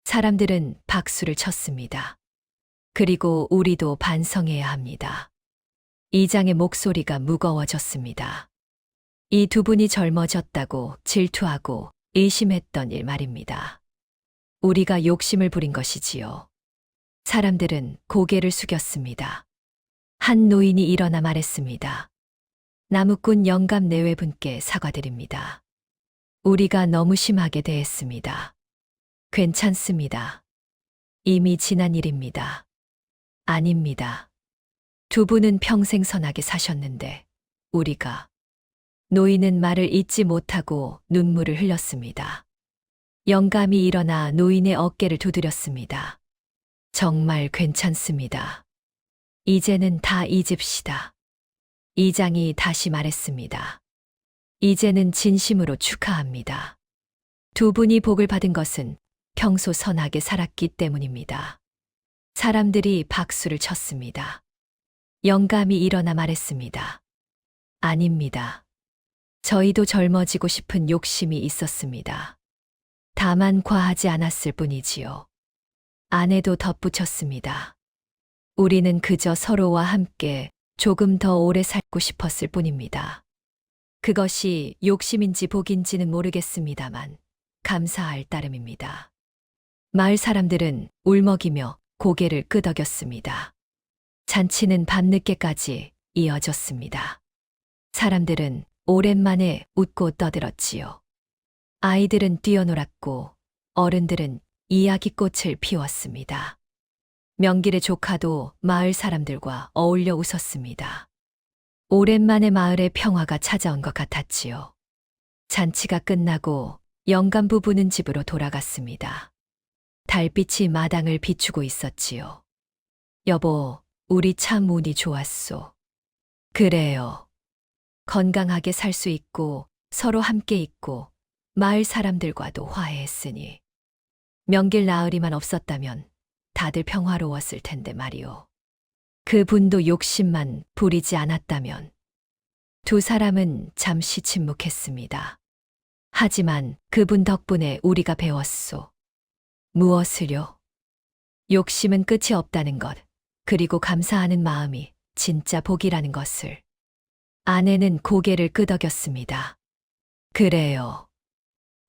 사람들은 박수를 쳤습니다. 그리고 우리도 반성해야 합니다. 이장의 목소리가 무거워졌습니다. 이 두 분이 젊어졌다고 질투하고 의심했던 일 말입니다. 우리가 욕심을 부린 것이지요. 사람들은 고개를 숙였습니다. 한 노인이 일어나 말했습니다. 나무꾼 영감 내외분께 사과드립니다. 우리가 너무 심하게 대했습니다. 괜찮습니다. 이미 지난 일입니다. 아닙니다. 두 분은 평생 선하게 사셨는데 우리가 노인은 말을 잇지 못하고 눈물을 흘렸습니다. 영감이 일어나 노인의 어깨를 두드렸습니다. 정말 괜찮습니다. 이제는 다 잊읍시다. 이장이 다시 말했습니다. 이제는 진심으로 축하합니다. 두 분이 복을 받은 것은 평소 선하게 살았기 때문입니다. 사람들이 박수를 쳤습니다. 영감이 일어나 말했습니다. 아닙니다. 저희도 젊어지고 싶은 욕심이 있었습니다. 다만 과하지 않았을 뿐이지요. 아내도 덧붙였습니다. 우리는 그저 서로와 함께 조금 더 오래 살고 싶었을 뿐입니다. 그것이 욕심인지 복인지는 모르겠습니다만 감사할 따름입니다. 마을 사람들은 울먹이며 고개를 끄덕였습니다. 잔치는 밤늦게까지 이어졌습니다. 사람들은 오랜만에 웃고 떠들었지요. 아이들은 뛰어놀았고 어른들은 이야기꽃을 피웠습니다. 명길의 조카도 마을 사람들과 어울려 웃었습니다. 오랜만에 마을에 평화가 찾아온 것 같았지요. 잔치가 끝나고 영감 부부는 집으로 돌아갔습니다. 달빛이 마당을 비추고 있었지요. 여보, 우리 참 운이 좋았소. 그래요. 건강하게 살 수 있고 서로 함께 있고 마을 사람들과도 화해했으니. 명길 나으리만 없었다면 다들 평화로웠을 텐데 말이오. 그분도 욕심만 부리지 않았다면. 두 사람은 잠시 침묵했습니다. 하지만 그분 덕분에 우리가 배웠소. 무엇을요? 욕심은 끝이 없다는 것, 그리고 감사하는 마음이 진짜 복이라는 것을. 아내는 고개를 끄덕였습니다. 그래요.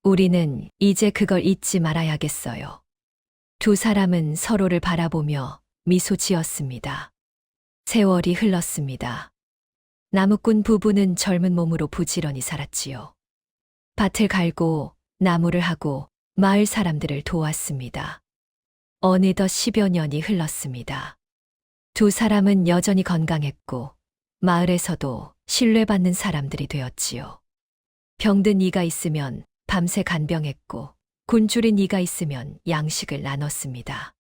우리는 이제 그걸 잊지 말아야겠어요. 두 사람은 서로를 바라보며 미소 지었습니다. 세월이 흘렀습니다. 나무꾼 부부는 젊은 몸으로 부지런히 살았지요. 밭을 갈고 나무를 하고 마을 사람들을 도왔습니다. 어느덧 10여 년이 흘렀습니다. 두 사람은 여전히 건강했고 마을에서도 신뢰받는 사람들이 되었지요. 병든 이가 있으면 밤새 간병했고 굶주린 이가 있으면 양식을 나눴습니다.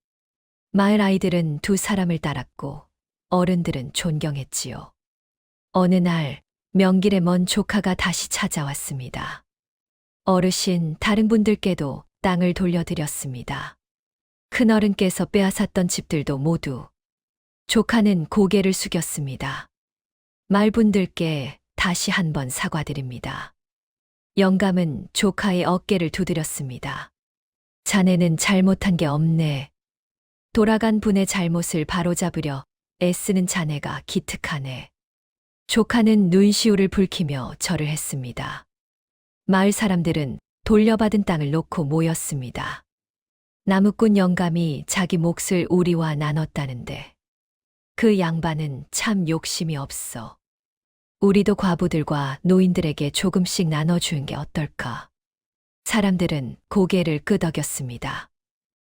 마을 아이들은 두 사람을 따랐고 어른들은 존경했지요. 어느 날 명길에 먼 조카가 다시 찾아왔습니다. 어르신, 다른 분들께도 땅을 돌려드렸습니다. 큰어른께서 빼앗았던 집들도 모두. 조카는 고개를 숙였습니다. 말분들께 다시 한번 사과드립니다. 영감은 조카의 어깨를 두드렸습니다. 자네는 잘못한 게 없네. 돌아간 분의 잘못을 바로잡으려 애쓰는 자네가 기특하네. 조카는 눈시울을 붉히며 절을 했습니다. 마을 사람들은 돌려받은 땅을 놓고 모였습니다. 나무꾼 영감이 자기 몫을 우리와 나눴다는데 그 양반은 참 욕심이 없어. 우리도 과부들과 노인들에게 조금씩 나눠주는 게 어떨까? 사람들은 고개를 끄덕였습니다.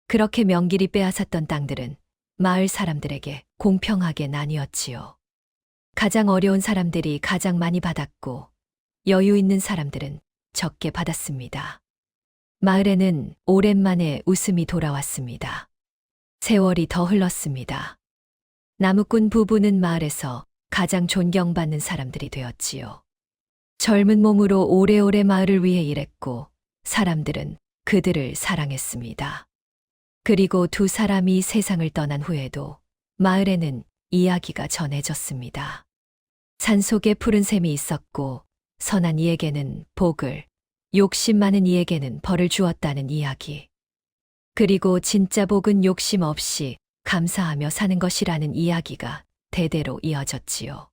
그렇게 명길이 빼앗았던 땅들은 마을 사람들에게 공평하게 나뉘었지요. 가장 어려운 사람들이 가장 많이 받았고 여유 있는 사람들은 적게 받았습니다. 마을에는 오랜만에 웃음이 돌아왔습니다. 세월이 더 흘렀습니다. 나무꾼 부부는 마을에서 가장 존경받는 사람들이 되었지요. 젊은 몸으로 오래오래 마을을 위해 일했고 사람들은 그들을 사랑했습니다. 그리고 두 사람이 세상을 떠난 후에도 마을에는 이야기가 전해졌습니다. 산속에 푸른 샘이 있었고 선한 이에게는 복을, 욕심 많은 이에게는 벌을 주었다는 이야기. 그리고 진짜 복은 욕심 없이 감사하며 사는 것이라는 이야기가 대대로 이어졌지요.